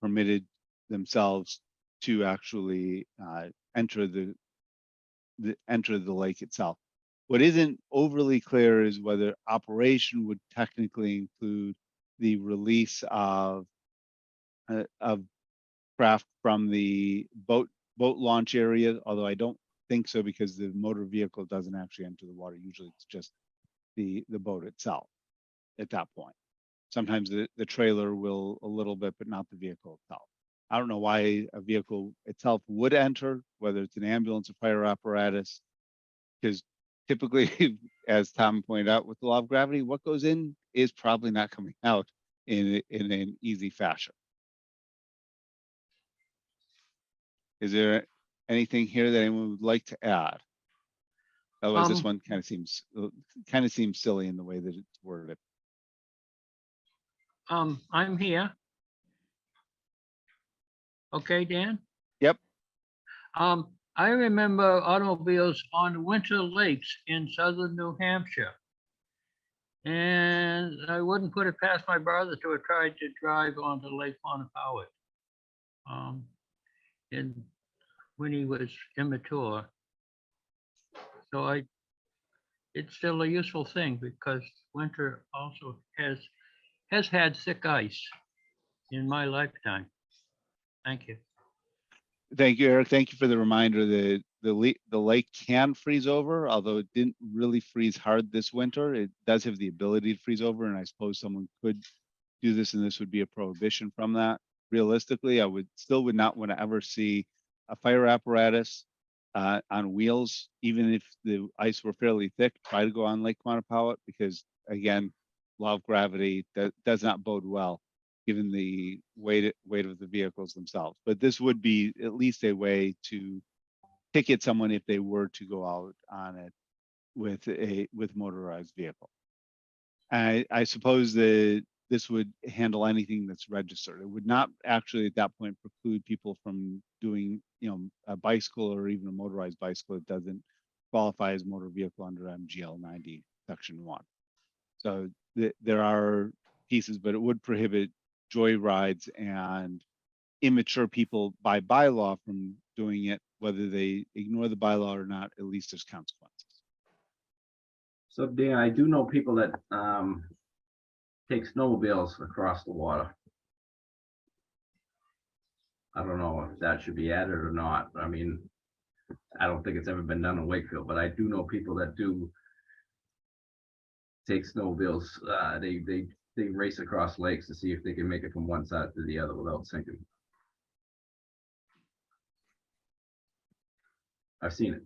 permitted themselves to actually enter the lake itself. What isn't overly clear is whether operation would technically include the release of craft from the boat launch area, although I don't think so because the motor vehicle doesn't actually enter the water. Usually it's just the boat itself at that point. Sometimes the trailer will a little bit, but not the vehicle itself. I don't know why a vehicle itself would enter, whether it's an ambulance or fire apparatus, because typically, as Tom pointed out, with the law of gravity, what goes in is probably not coming out in an easy fashion. Is there anything here that anyone would like to add? Otherwise, this one kind of seems silly in the way that it's worded. I'm here. Okay, Dan? Yep. I remember automobiles on winter lakes in southern New Hampshire. And I wouldn't put it past my brother to have tried to drive onto Lake Quannapowitt. And when he was immature. So it's still a useful thing because winter also has had thick ice in my lifetime. Thank you. Thank you, Eric. Thank you for the reminder that the lake can freeze over, although it didn't really freeze hard this winter. It does have the ability to freeze over, and I suppose someone could do this, and this would be a prohibition from that. Realistically, I would not want to ever see a fire apparatus on wheels, even if the ice were fairly thick, try to go on Lake Quannapowitt, because again, law of gravity does not bode well given the weight of the vehicles themselves. But this would be at least a way to ticket someone if they were to go out on it with motorized vehicle. I suppose that this would handle anything that's registered. It would not actually at that point preclude people from doing, a bicycle or even a motorized bicycle that doesn't qualify as motor vehicle under MGL 90 section 1. So there are pieces, but it would prohibit joy rides and immature people by bylaw from doing it, whether they ignore the bylaw or not. At least there's consequences. So Dan, I do know people that take snowmobiles across the water. I don't know if that should be added or not. I mean, I don't think it's ever been done in Wakefield, but I do know people that do take snowmobiles. They race across lakes to see if they can make it from one side to the other without sinking. I've seen it.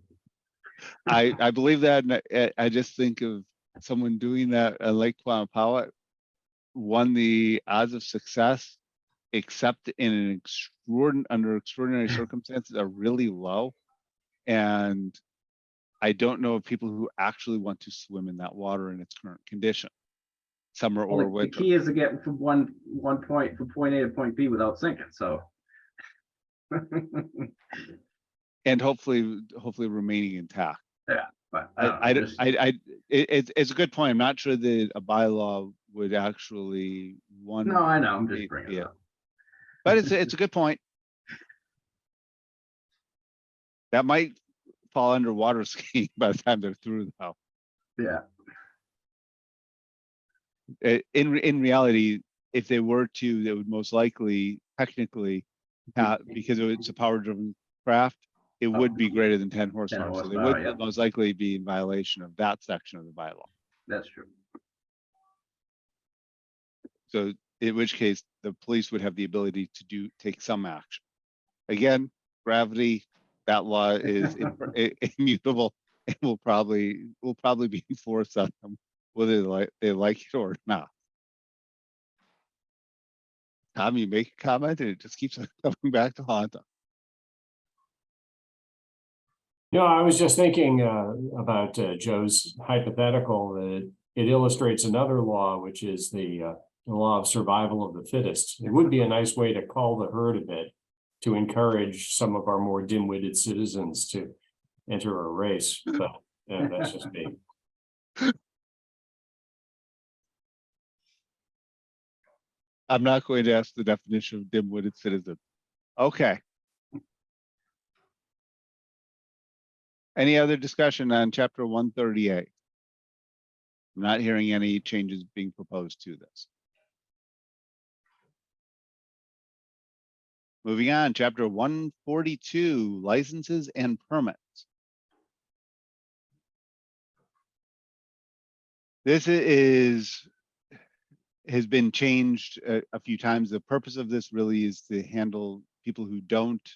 I believe that, and I just think of someone doing that at Lake Quannapowitt. One, the odds of success, except in under extraordinary circumstances, are really low. And I don't know of people who actually want to swim in that water in its current condition, summer or Well, the winter. key is to get from one point from point A to point B without sinking. So. And hopefully remaining intact. Yeah, but it's a good point. I'm not sure that a bylaw would actually want. No, I know. I'm just bringing it up. But it's a good point. That might fall under water skiing by the time they're through, though. Yeah, In reality, if they were to, they would most likely, technically, because it's a power-driven craft, it would be greater than 10 horsepower. So they horsepower, would yep. most likely be in violation of that section of the bylaw. that's true. So in which case, the police would have the ability to take some action. Again, gravity, that law is immutable and will probably be enforced on them, whether they like it or not. Tom, you make a comment and it just keeps coming back to haunt them. I was just thinking about Joe's hypothetical that it illustrates another law, which is the law of survival of the fittest. It would be a nice way to cull the herd a bit, to encourage some of our more dim-witted citizens to enter a race, but that's just me. I'm not going to ask the definition of dim-witted citizen. Okay. Any other discussion on chapter 138? I'm not hearing any changes being proposed to this. Moving on, chapter 142, licenses and permits. This has been changed a few times. The purpose of this really is to handle people who don't,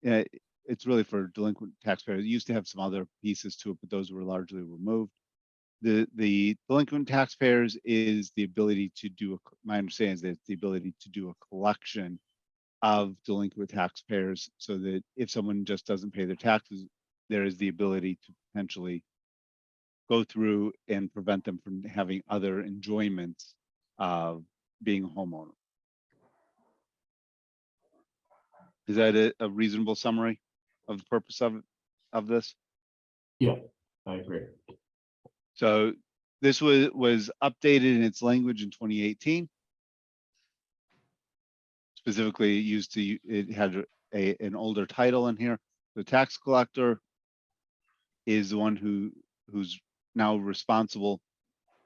it's really for delinquent taxpayers. It used to have some other pieces to it, but those were largely removed. The delinquent taxpayers is the ability to do, my understanding is that it's the ability to do a collection of delinquent taxpayers, so that if someone just doesn't pay their taxes, there is the ability to potentially go through and prevent them from having other enjoyments of being a homeowner. Is that a reasonable summary of the purpose of this? Yeah, I agree. So this was updated in its language in 2018. Specifically used to, it had an older title in here. The tax collector is the one who's now responsible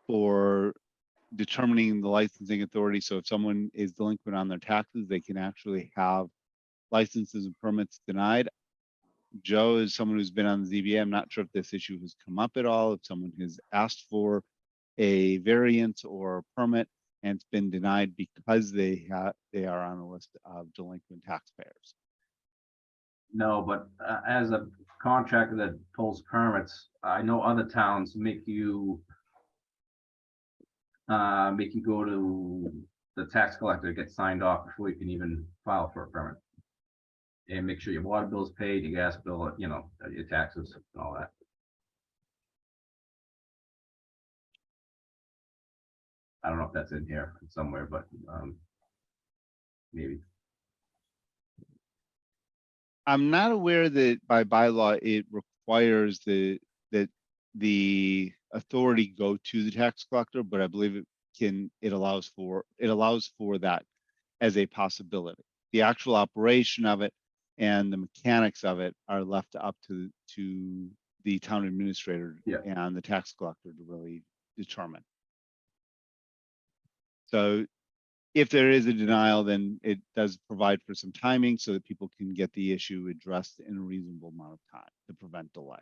for determining the licensing authority. So if someone is delinquent on their taxes, they can actually have licenses and permits denied. Joe is someone who's been on the ZBA. I'm not sure if this issue has come up at all, if someone has asked for a variance or a permit and it's been denied because they are on a list of delinquent taxpayers. No, but as a contractor that pulls permits, I know other towns make you go to the tax collector to get signed off before you can even file for a permit. And make sure your water bill's paid, your gas bill, your taxes and all that. I don't know if that's in here somewhere, but maybe. I'm not aware that by bylaw it requires that the authority go to the tax collector, but I believe it allows for that as a possibility. The actual operation of it and the mechanics of it are left up to the town administrator and the tax collector to really determine. So if there is a denial, then it does provide for some timing so that people can get the issue addressed in a reasonable amount of time to prevent delay.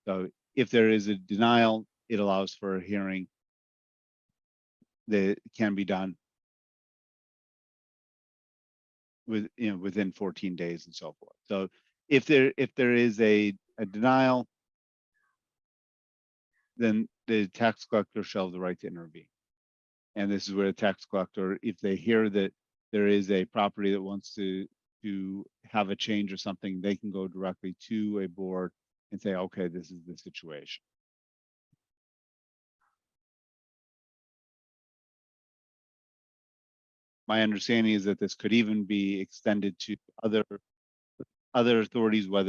So if there is a denial, it allows for a hearing that can be done within 14 days and so forth. So if there is a denial, then the tax collector shall have the right to intervene. And this is where the tax collector, if they hear that there is a property that wants to have a change or something, they can go directly to a board and say, okay, this is the situation. My understanding is that this could even be extended to other authorities, but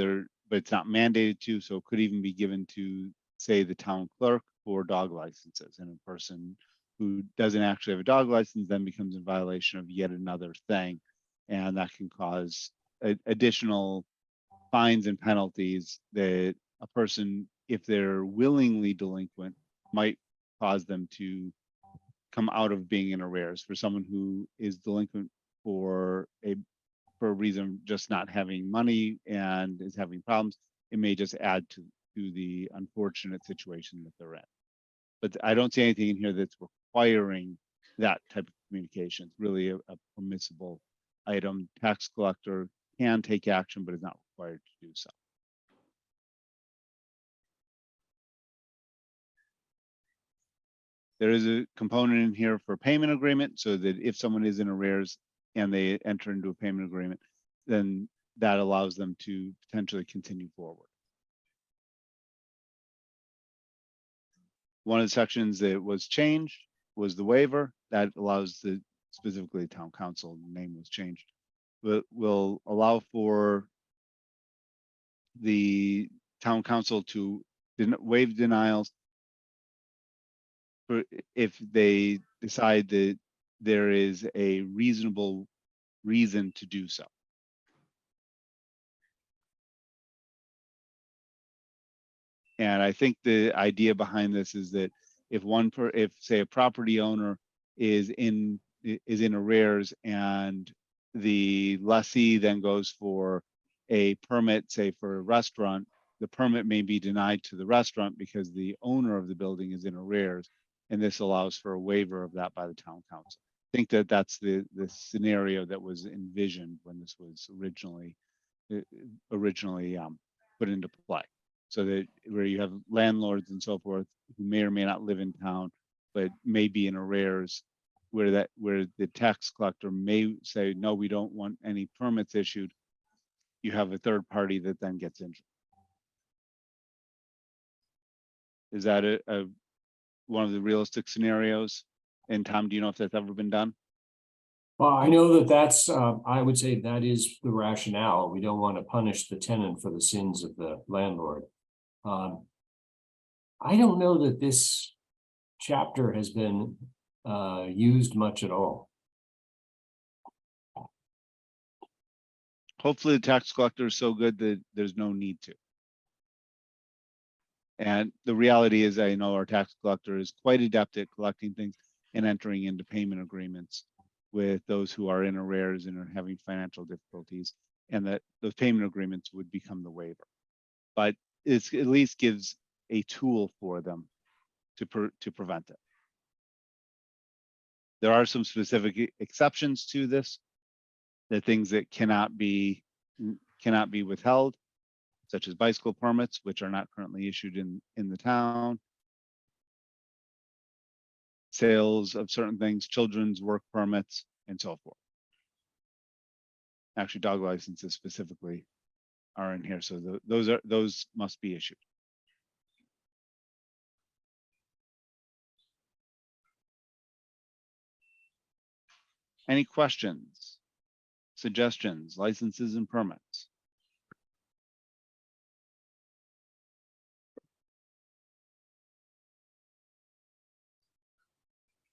it's not mandated to, so it could even be given to, say, the town clerk for dog licenses, and a person who doesn't actually have a dog license then becomes in violation of yet another thing, and that can cause additional fines and penalties that a person, if they're willingly delinquent, might cause them to come out of being in arrears. For someone who is delinquent for a reason, just not having money and is having problems, it may just add to the unfortunate situation that they're in. But I don't see anything in here that's requiring that type of communication. It's really a permissible item. Tax collector can take action, but is not required to do so. There is a component in here for payment agreement, so that if someone is in arrears and they enter into a payment agreement, then that allows them to potentially continue forward. One of the sections that was changed was the waiver that allows specifically town council, the name was changed, but will allow for the town council to waive denials for if they decide that there is a reasonable reason to do so. And I think the idea behind this is that if say a property owner is in arrears and the lessee then goes for a permit, say for a restaurant, the permit may be denied to the restaurant because the owner of the building is in arrears, and this allows for a waiver of that by the town council. I think that that's the scenario that was envisioned when this was originally put into play. So that where you have landlords and so forth who may or may not live in town, but may be in arrears, where the tax collector may say, no, we don't want any permits issued. You have a third party that then gets injured. Is that one of the realistic scenarios? And Tom, do you know if that's ever been done? Well, I know that that's, I would say that is the rationale. We don't want to punish the tenant for the sins of the landlord. I don't know that this chapter has been used much at all. Hopefully the tax collector is so good that there's no need to. And the reality is, I know our tax collector is quite adept at collecting things and entering into payment agreements with those who are in arrears and are having financial difficulties, and that those payment agreements would become the waiver. But it at least gives a tool for them to prevent it. There are some specific exceptions to this, the things that cannot be withheld, such as bicycle permits, which are not currently issued in the town, sales of certain things, children's work permits, and so forth. Actually, dog licenses specifically are in here, so those must be issued. Any questions, suggestions, licenses and permits?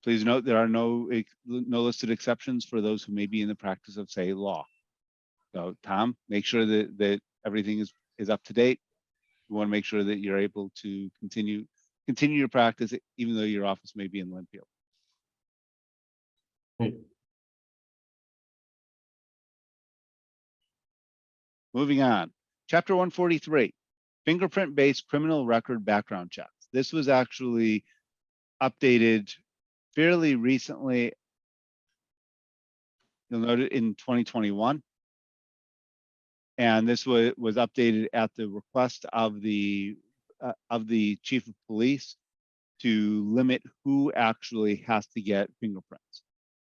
Please note there are no listed exceptions for those who may be in the practice of, say, law. So Tom, make sure that everything is up to date. You want to make sure that you're able to continue your practice, even though your office may be in Linfield. Hey. Moving on, Chapter 143, fingerprint-based criminal record background checks. This was actually updated fairly recently. You'll note it in 2021. And this was updated at the request of the chief of police to limit who actually has to get fingerprints.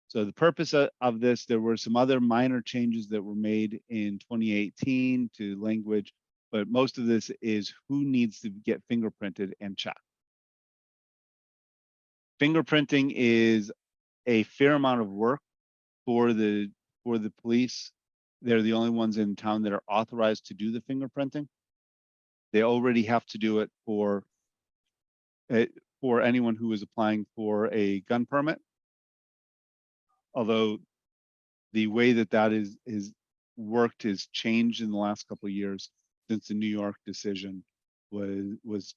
So the purpose of this, there were some other minor changes that were made in 2018 to language, but most of this is who needs to get fingerprinted and checked. Fingerprinting is a fair amount of work for the police. They're the only ones in town that are authorized to do the fingerprinting. They already have to do it for anyone who is applying for a gun permit. Although the way that is worked has changed in the last couple of years since the New York decision was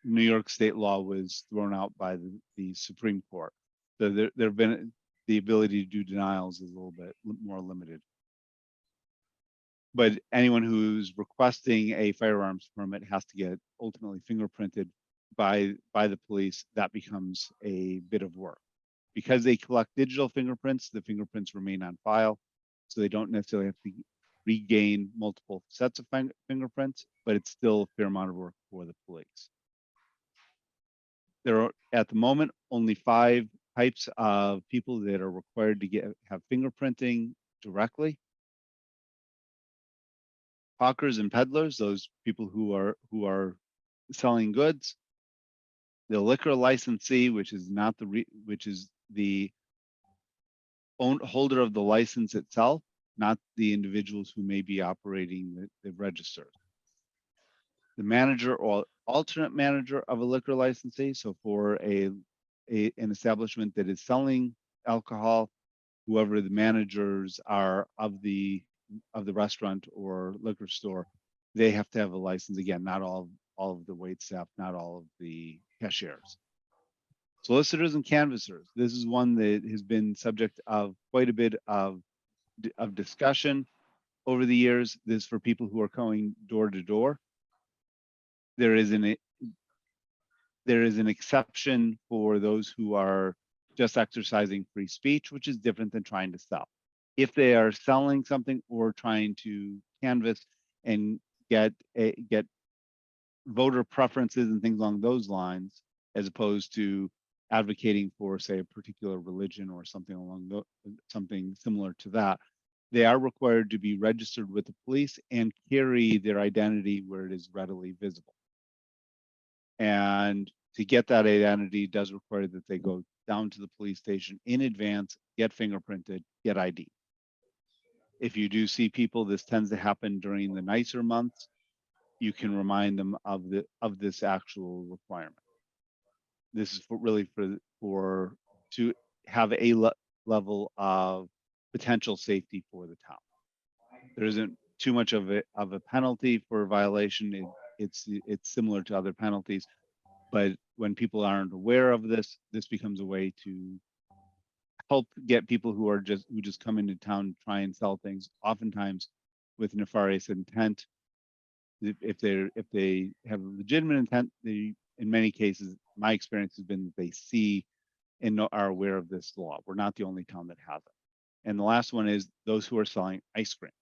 New York state law was thrown out by the Supreme Court. So there have been, the ability to do denials is a little bit more limited. But anyone who's requesting a firearms permit has to get ultimately fingerprinted by the police. That becomes a bit of work. Because they collect digital fingerprints, the fingerprints remain on file. So they don't necessarily have to regain multiple sets of fingerprints, but it's still a fair amount of work for the police. There are, at the moment, only 5 types of people that are required to have fingerprinting directly. Hawkers and peddlers, those people who are selling goods. The liquor licensee, which is not which is the holder of the license itself, not the individuals who may be operating the register. The manager or alternate manager of a liquor licensee. So for an establishment that is selling alcohol, whoever the managers are of the restaurant or liquor store, they have to have a license. Again, not all of the wait staff, not all of the cashiers. Solicitors and canvassers. This is one that has been subject of quite a bit of discussion over the years. This is for people who are going door to door. There is an exception for those who are just exercising free speech, which is different than trying to sell. If they are selling something or trying to canvass and get voter preferences and things along those lines, as opposed to advocating for, say, a particular religion or something something similar to that, they are required to be registered with the police and carry their identity where it is readily visible. And to get that identity does require that they go down to the police station in advance, get fingerprinted, get ID. If you do see people, this tends to happen during the nicer months, you can remind them of this actual requirement. This is really for to have a level of potential safety for the town. There isn't too much of a penalty for a violation. It's similar to other penalties, but when people aren't aware of this becomes a way to help get people who just come into town, try and sell things, oftentimes with nefarious intent. If they have a legitimate intent, in many cases, my experience has been that they see and are aware of this law. We're not the only town that has it. And the last one is those who are selling ice cream.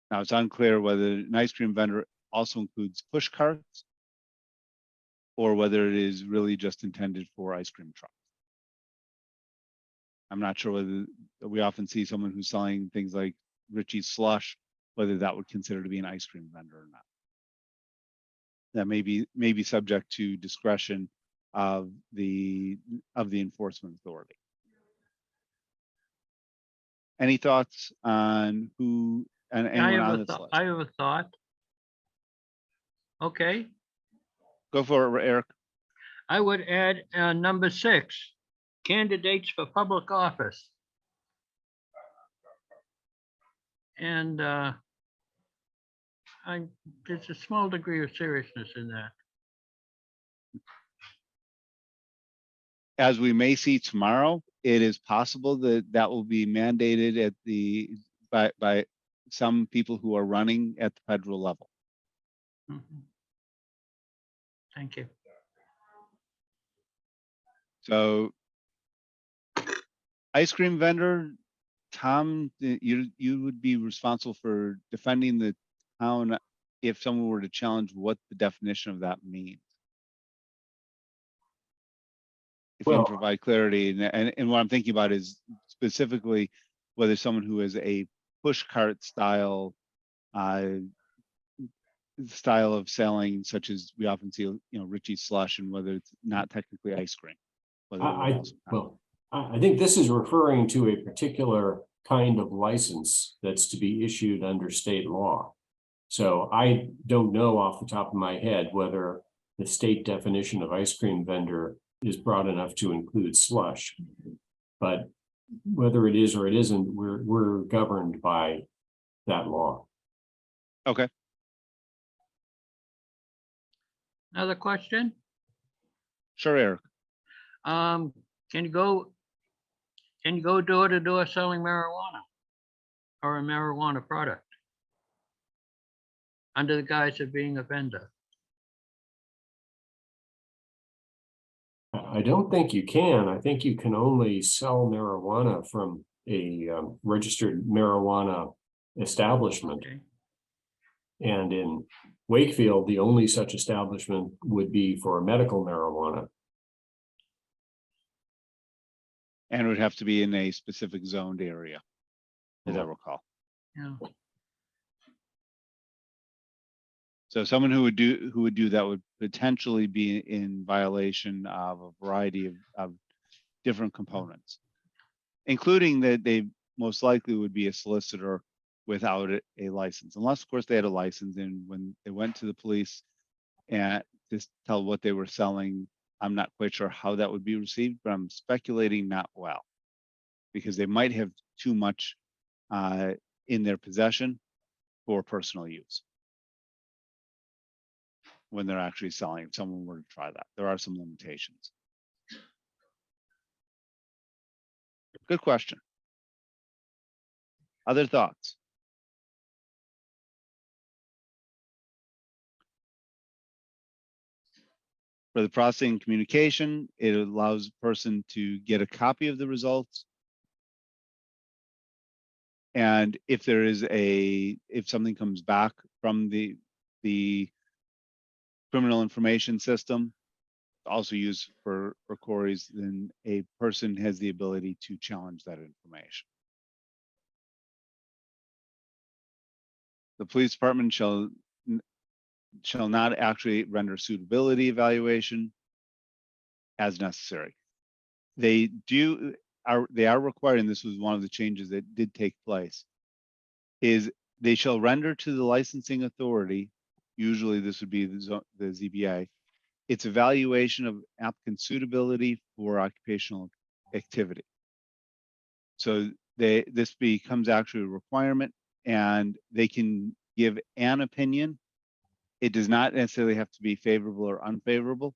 Now it's unclear whether an ice cream vendor also includes push carts or whether it is really just intended for ice cream trucks. I'm not sure whether we often see someone who's selling things like Richie's slush, whether that would consider to be an ice cream vendor or not. That may be subject to discretion of the enforcement authority. Any thoughts on who and anyone on this list? I have a thought. Okay, Go for it, Eric. I would add number 6, candidates for public office. And there's a small degree of seriousness in that. As we may see tomorrow, it is possible that will be mandated by some people who are running at the federal level. Mhm. Thank you. So, ice cream vendor, Tom, you would be responsible for defending the town if someone were to challenge what the definition of that means. If you Well- can provide clarity, and what I'm thinking about is specifically whether someone who is a push cart style of selling, such as we often see, Richie's slush, and whether it's not technically ice cream. whether it would also count. I think this is referring to a particular kind of license that's to be issued under state law. So I don't know off the top of my head whether the state definition of ice cream vendor is broad enough to include slush. But whether it is or it isn't, we're governed by that law. Okay. Another question? Sure, Eric. Um, can you go door to door selling marijuana or a marijuana product under the guise of being a vendor? I don't think you can. I think you can only sell marijuana from a registered marijuana establishment. Okay. And in Wakefield, the only such establishment would be for medical marijuana. And it would have to be in a specific zoned area, as I recall. Yeah. So someone who would do that would potentially be in violation of a variety of different components, including that they most likely would be a solicitor without a license, unless of course they had a license. And when they went to the police and just tell what they were selling, I'm not quite sure how that would be received, but I'm speculating not well, because they might have too much in their possession for personal use when they're actually selling. If someone were to try that, there are some limitations. Good question. Other thoughts? For the processing and communication, it allows a person to get a copy of the results. And if there is if something comes back from the criminal information system, also used for queries, then a person has the ability to challenge that information. The police department shall not actually render suitability evaluation as necessary. They are required, and this was one of the changes that did take place, is they shall render to the licensing authority, usually this would be the ZBA, its evaluation of applicant suitability for occupational activity. So this becomes actually a requirement, and they can give an opinion. It does not necessarily have to be favorable or unfavorable,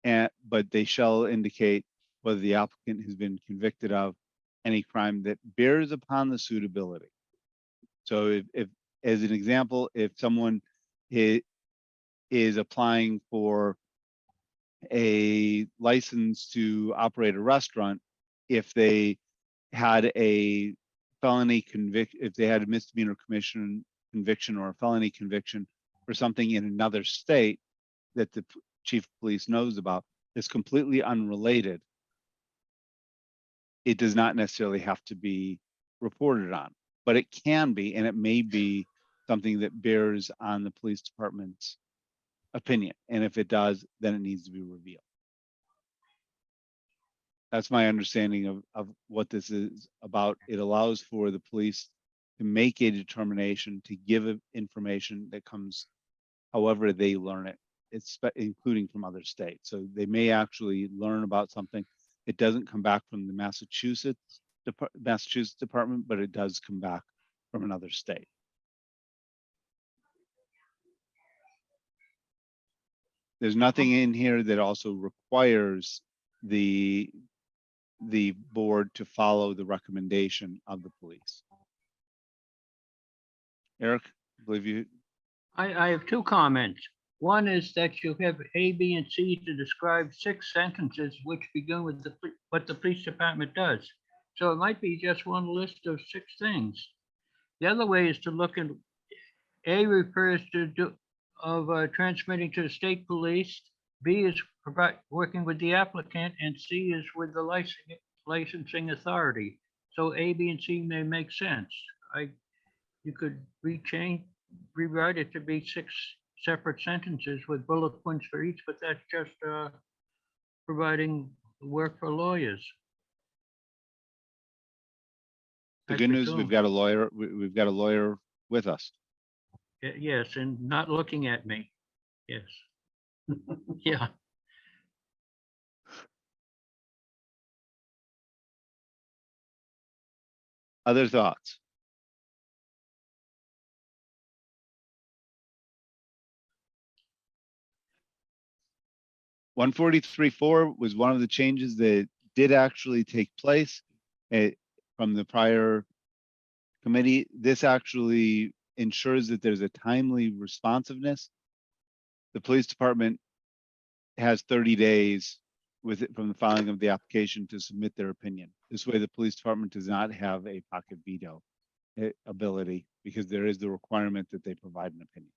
but they shall indicate whether the applicant has been convicted of any crime that bears upon the suitability. So if as an example, if someone is applying for a license to operate a restaurant, if they had a felony conviction, if they had a misdemeanor conviction or a felony conviction for something in another state that the chief of police knows about, is completely unrelated, it does not necessarily have to be reported on, but it can be, and it may be something that bears on the police department's opinion. And if it does, then it needs to be revealed. That's my understanding of what this is about. It allows for the police to make a determination, to give information that comes however they learn it. It's including from other states. So they may actually learn about something. It doesn't come back from the Massachusetts department, but it does come back from another state. There's nothing in here that also requires the board to follow the recommendation of the police. Eric, I believe you. I have two comments. One is that you have A, B, and C to describe 6 sentences which begin with what the police department does. So it might be just one list of 6 things. The other way is to look at A refers to transmitting to the state police, B is working with the applicant, and C is with the licensing authority. So A, B, and C may make sense. You could rewrite it to be 6 separate sentences with bullet points for each, but that's just providing work for lawyers. The I good news, we've presume. got a lawyer. We've got a lawyer with us. Yes, and not looking at me. Yes. Yeah. Other thoughts? 143.4 was one of the changes that did actually take place from the prior committee. This actually ensures that there's a timely responsiveness. The police department has 30 days with it from the filing of the application to submit their opinion. This way, the police department does not have a pocket veto ability because there is the requirement that they provide an opinion.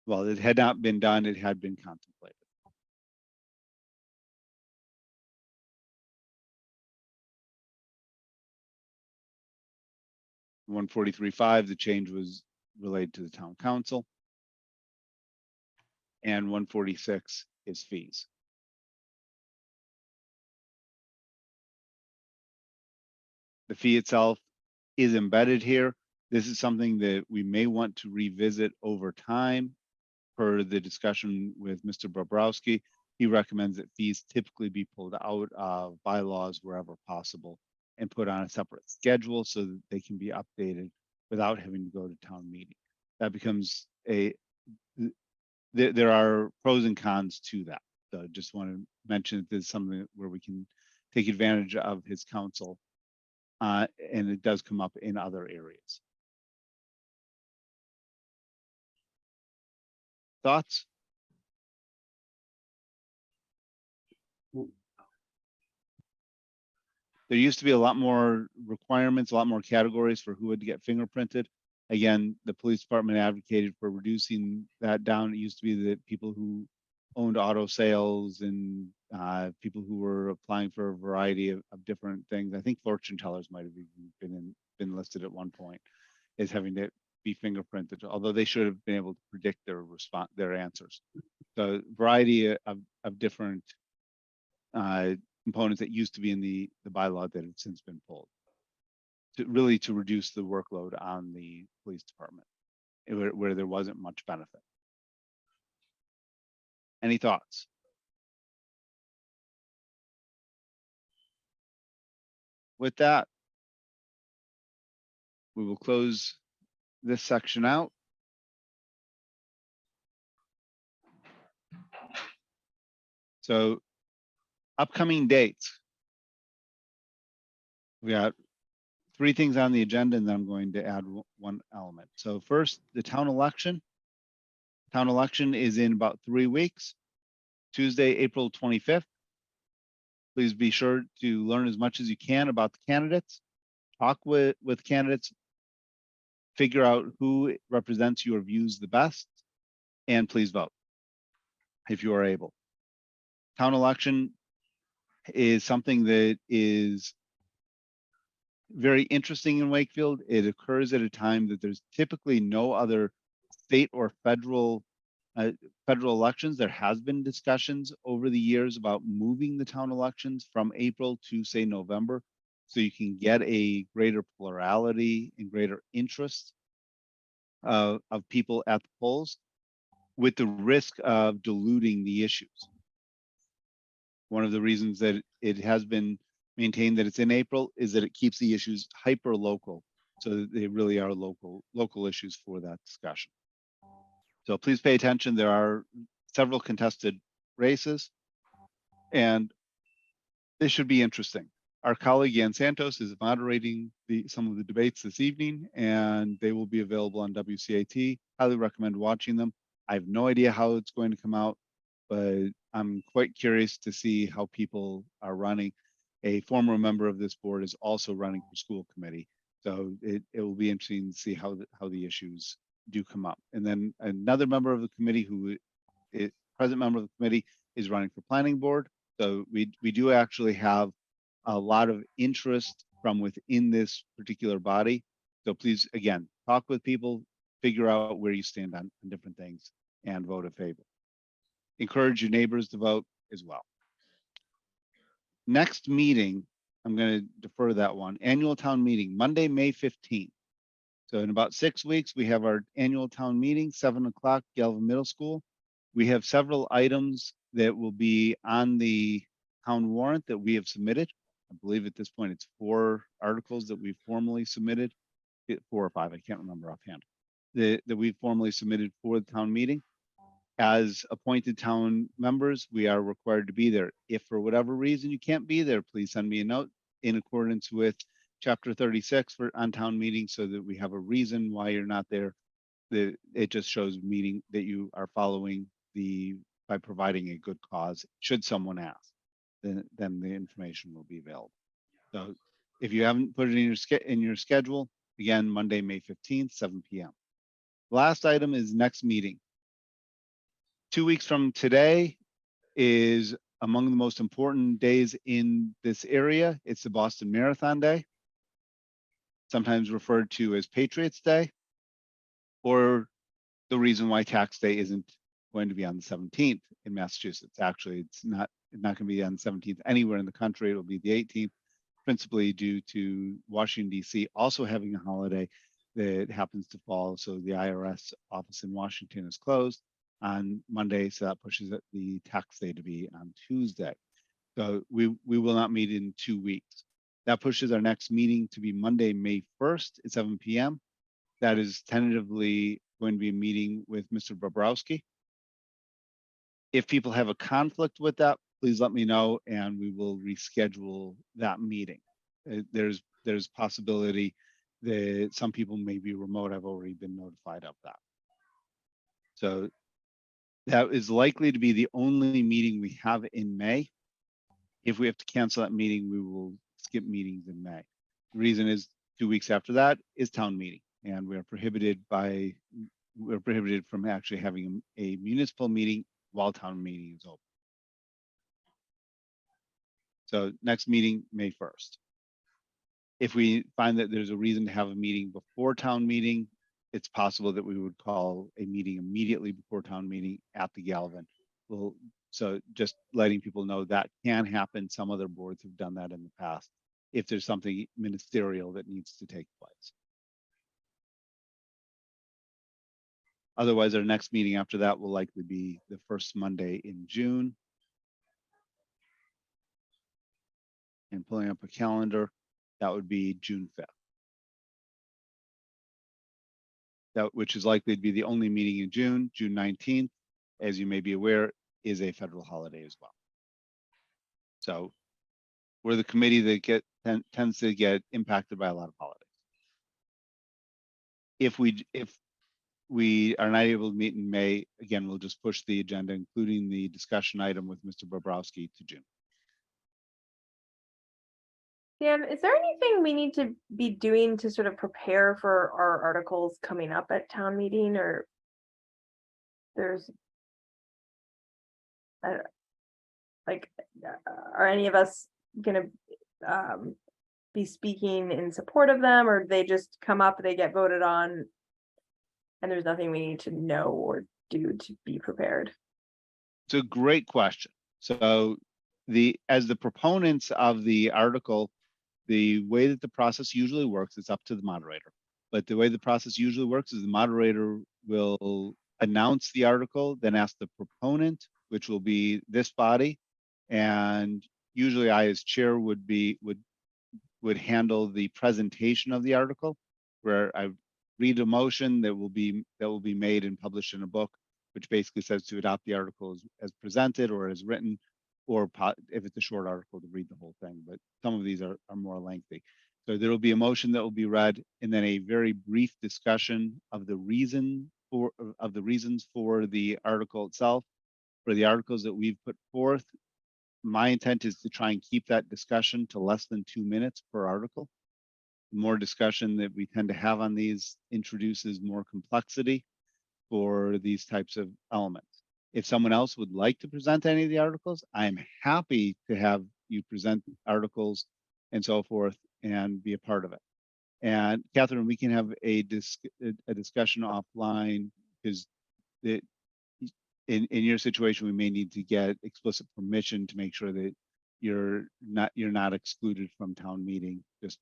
Well, it had not been done, it had been contemplated. One 143.5, the change was related to the town council. And 146 is fees. The fee itself is embedded here. This is something that we may want to revisit over time. Per the discussion with Mr. Bobrowski, he recommends that fees typically be pulled out of bylaws wherever possible and put on a separate schedule so that they can be updated without having to go to town meeting. That becomes there are pros and cons to that. So I just want to mention that this is something where we can take advantage of his counsel, and it does come up in other areas. Thoughts? There used to be a lot more requirements, a lot more categories for who would get fingerprinted. Again, the police department advocated for reducing that down. It used to be that people who owned auto sales and people who were applying for a variety of different things. I think fortune tellers might have even been listed at one point as having to be fingerprinted, although they should have been able to predict their answers. So variety of different components that used to be in the bylaw that have since been pulled to reduce the workload on the police department where there wasn't much benefit. Any thoughts? With that, we will close this section out. So upcoming dates. We got 3 things on the agenda, and then I'm going to add one element. So first, the town election. Town election is in about 3 weeks, Tuesday, April 25th. Please be sure to learn as much as you can about the candidates. Talk with candidates, figure out who represents your views the best, and please vote if you are able. Town election is something that is very interesting in Wakefield. It occurs at a time that there's typically no other state or federal elections. There has been discussions over the years about moving the town elections from April to, say, November, so you can get a greater plurality and greater interest of people at the polls, with the risk of diluting the issues. One of the reasons that it has been maintained that it's in April is that it keeps the issues hyper local, so that they really are local issues for that discussion. So please pay attention. There are several contested races, and they should be interesting. Our colleague Yan Santos is moderating some of the debates this evening, and they will be available on WCAT. Highly recommend watching them. I have no idea how it's going to come out, but I'm quite curious to see how people are running. A former member of this board is also running for school committee, so it will be interesting to see how the issues do come up. And then another member of the committee present member of the committee is running for planning board. So we do actually have a lot of interest from within this particular body. So please, again, talk with people, figure out where you stand on different things, and vote in favor. Encourage your neighbors to vote as well. Next meeting, I'm going to defer that one. Annual town meeting, Monday, May 15th. So in about 6 weeks, we have our annual town meeting, 7 o'clock, Galvin Middle School. We have several items that will be on the town warrant that we have submitted. I believe at this point it's 4 articles that we've formally submitted, 4 or 5, I can't remember offhand, that we've formally submitted for the town meeting. as appointed town members, we are required to be there. If for whatever reason you can't be there, please send me a note in accordance with chapter 36 for on town meetings so that we have a reason why you're not there. It just shows meeting that you are following by providing a good cause. Should someone ask, then the information will be available. So if you haven't put it in your schedule, again, Monday, May 15th, 7 p.m. Last item is next meeting. 2 weeks from today is among the most important days in this area. It's the Boston Marathon Day, sometimes referred to as Patriots Day, or the reason why tax day isn't going to be on the 17th in Massachusetts. Actually, it's not going to be on the 17th anywhere in the country. It'll be the 18th, principally due to Washington, D.C. also having a holiday that happens to fall. So the IRS office in Washington is closed on Monday, so that pushes the tax day to be on Tuesday. So we will not meet in 2 weeks. That pushes our next meeting to be Monday, May 1st at 7 p.m. That is tentatively going to be a meeting with Mr. Bobrowski. If people have a conflict with that, please let me know and we will reschedule that meeting. There's possibility that some people may be remote. I've already been notified of that. So that is likely to be the only meeting we have in May. If we have to cancel that meeting, we will skip meetings in May. The reason is 2 weeks after that is town meeting, and we're prohibited from actually having a municipal meeting while town meeting is open. So next meeting, May 1st. If we find that there's a reason to have a meeting before town meeting, it's possible that we would call a meeting immediately before town meeting at the Galvin. So just letting people know that can happen. Some other boards have done that in the past if there's something ministerial that needs to take place. Otherwise, our next meeting after that will likely be the first Monday in June. And pulling up a calendar, that would be June 5th. Which is likely to be the only meeting in June. June 19th, as you may be aware, is a federal holiday as well. So we're the committee that tends to get impacted by a lot of holidays. If we are not able to meet in May, again, we'll just push the agenda, including the discussion item with Mr. Bobrowski, to June. Dan, is there anything we need to be doing to sort of prepare for our articles coming up at town meeting, or are any of us gonna be speaking in support of them, or they just come up, they get voted on, and there's nothing we need to know or do to be prepared? It's a great question. So as the proponents of the article, the way that the process usually works, it's up to the moderator. But the way the process usually works is the moderator will announce the article, then ask the proponent, which will be this body. And usually I, as chair, would handle the presentation of the article, where I read a motion that will be made and published in a book, which basically says to adopt the article as presented or as written, or if it's a short article, to read the whole thing. But some of these are more lengthy. So there will be a motion that will be read, and then a very brief discussion of the reasons for the article itself, for the articles that we've put forth. My intent is to try and keep that discussion to less than 2 minutes per article. The more discussion that we tend to have on these introduces more complexity for these types of elements. If someone else would like to present any of the articles, I'm happy to have you present articles and so forth and be a part of it. And Catherine, we can have a discussion offline, because in your situation, we may need to get explicit permission to make sure that you're not excluded from town meeting just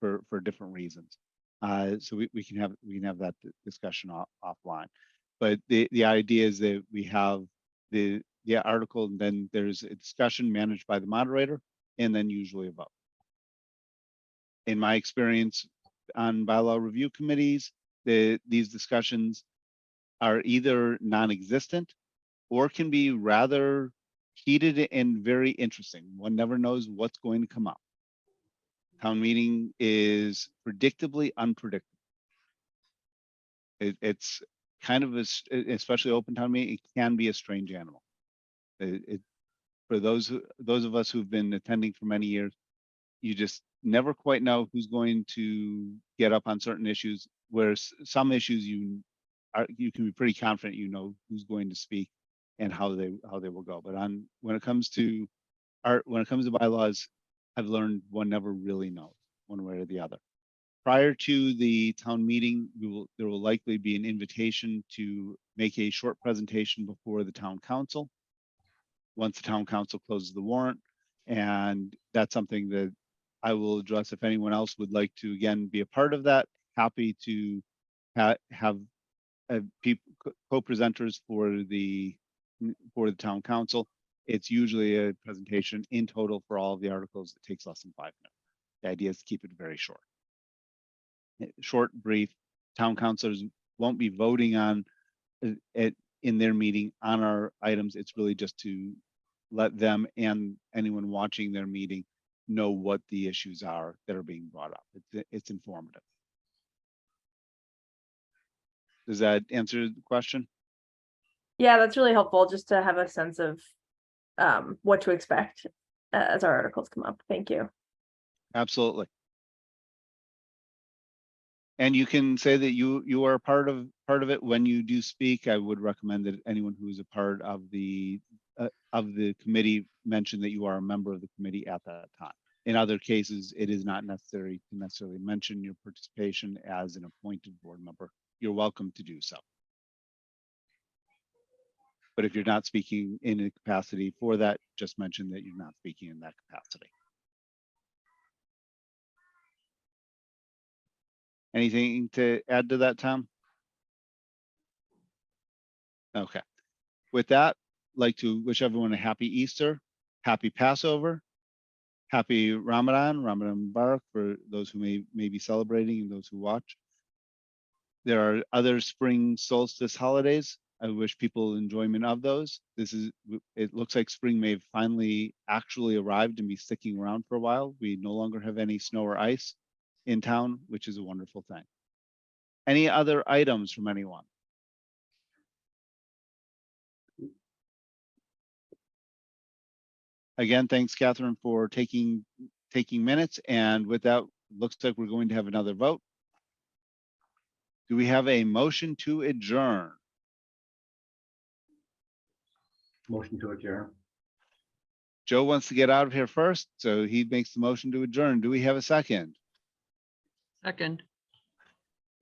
for different reasons. So we can have that discussion offline. But the idea is that we have the article, and then there's a discussion managed by the moderator, and then usually a vote. In my experience on bylaw review committees, these discussions are either non-existent or can be rather heated and very interesting. One never knows what's going to come up. Town meeting is predictably unpredictable. It's kind of especially open town meeting, it can be a strange animal. For those of us who've been attending for many years, you just never quite know who's going to get up on certain issues, whereas some issues you can be pretty confident you know who's going to speak and how they will go. But when it comes to bylaws, I've learned one never really knows one way or the other. Prior to the town meeting, there will likely be an invitation to make a short presentation before the town council. Once the town council closes the warrant, and that's something that I will address. If anyone else would like to again be a part of that, happy to have co-presenters for the town council. It's usually a presentation in total for all of the articles. It takes less than 5 minutes. The idea is to keep it very short. Short, brief. Town councilors won't be voting on it in their meeting on our items. It's really just to let them and anyone watching their meeting know what the issues are that are being brought up. It's informative. Does that answer the question? Yeah, that's really helpful just to have a sense of what to expect as our articles come up. Thank you. Absolutely. And you can say that you are part of it when you do speak. I would recommend that anyone who is a part of the committee mention that you are a member of the committee at that time. In other cases, it is not necessary to necessarily mention your participation as an appointed board member. You're welcome to do so. But if you're not speaking in a capacity for that, just mention that you're not speaking in that capacity. Anything to add to that, Tom? Okay. With that, I'd like to wish everyone a happy Easter, happy Passover, happy Ramadan Mubarak for those who may be celebrating and those who watch. There are other spring solstice holidays. I wish people enjoyment of those. It looks like spring may have finally actually arrived and be sticking around for a while. We no longer have any snow or ice in town, which is a wonderful thing. Any other items from anyone? Again, thanks, Catherine, for taking minutes. And with that, looks like we're going to have another vote. Do we have a motion to adjourn? Motion to adjourn. Joe wants to get out of here first, so he makes the motion to adjourn. Do we have a second? Second.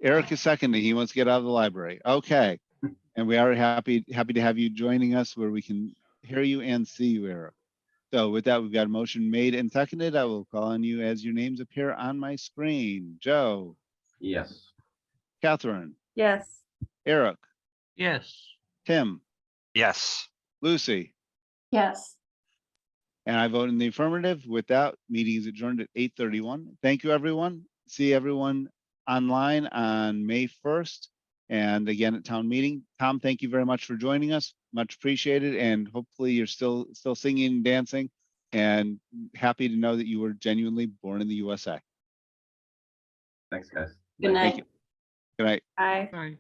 Eric is seconding. He wants to get out of the library. Okay. And we are happy to have you joining us where we can hear you and see you, Eric. So with that, we've got a motion made and seconded. I will call on you as your names appear on my screen. Joe. Yes. Catherine. Yes. Eric. Yes. Tim. Yes. Lucy. Yes. And I vote in the affirmative. With that, meeting is adjourned at 8:31. Thank you, everyone. See everyone online on May 1st. And again at town meeting. Tom, thank you very much for joining us. Much appreciated. And hopefully you're still singing and dancing, and happy to know that you were genuinely born in the USA. Thanks, guys. Good night. Thank you. Good night. Bye. Right.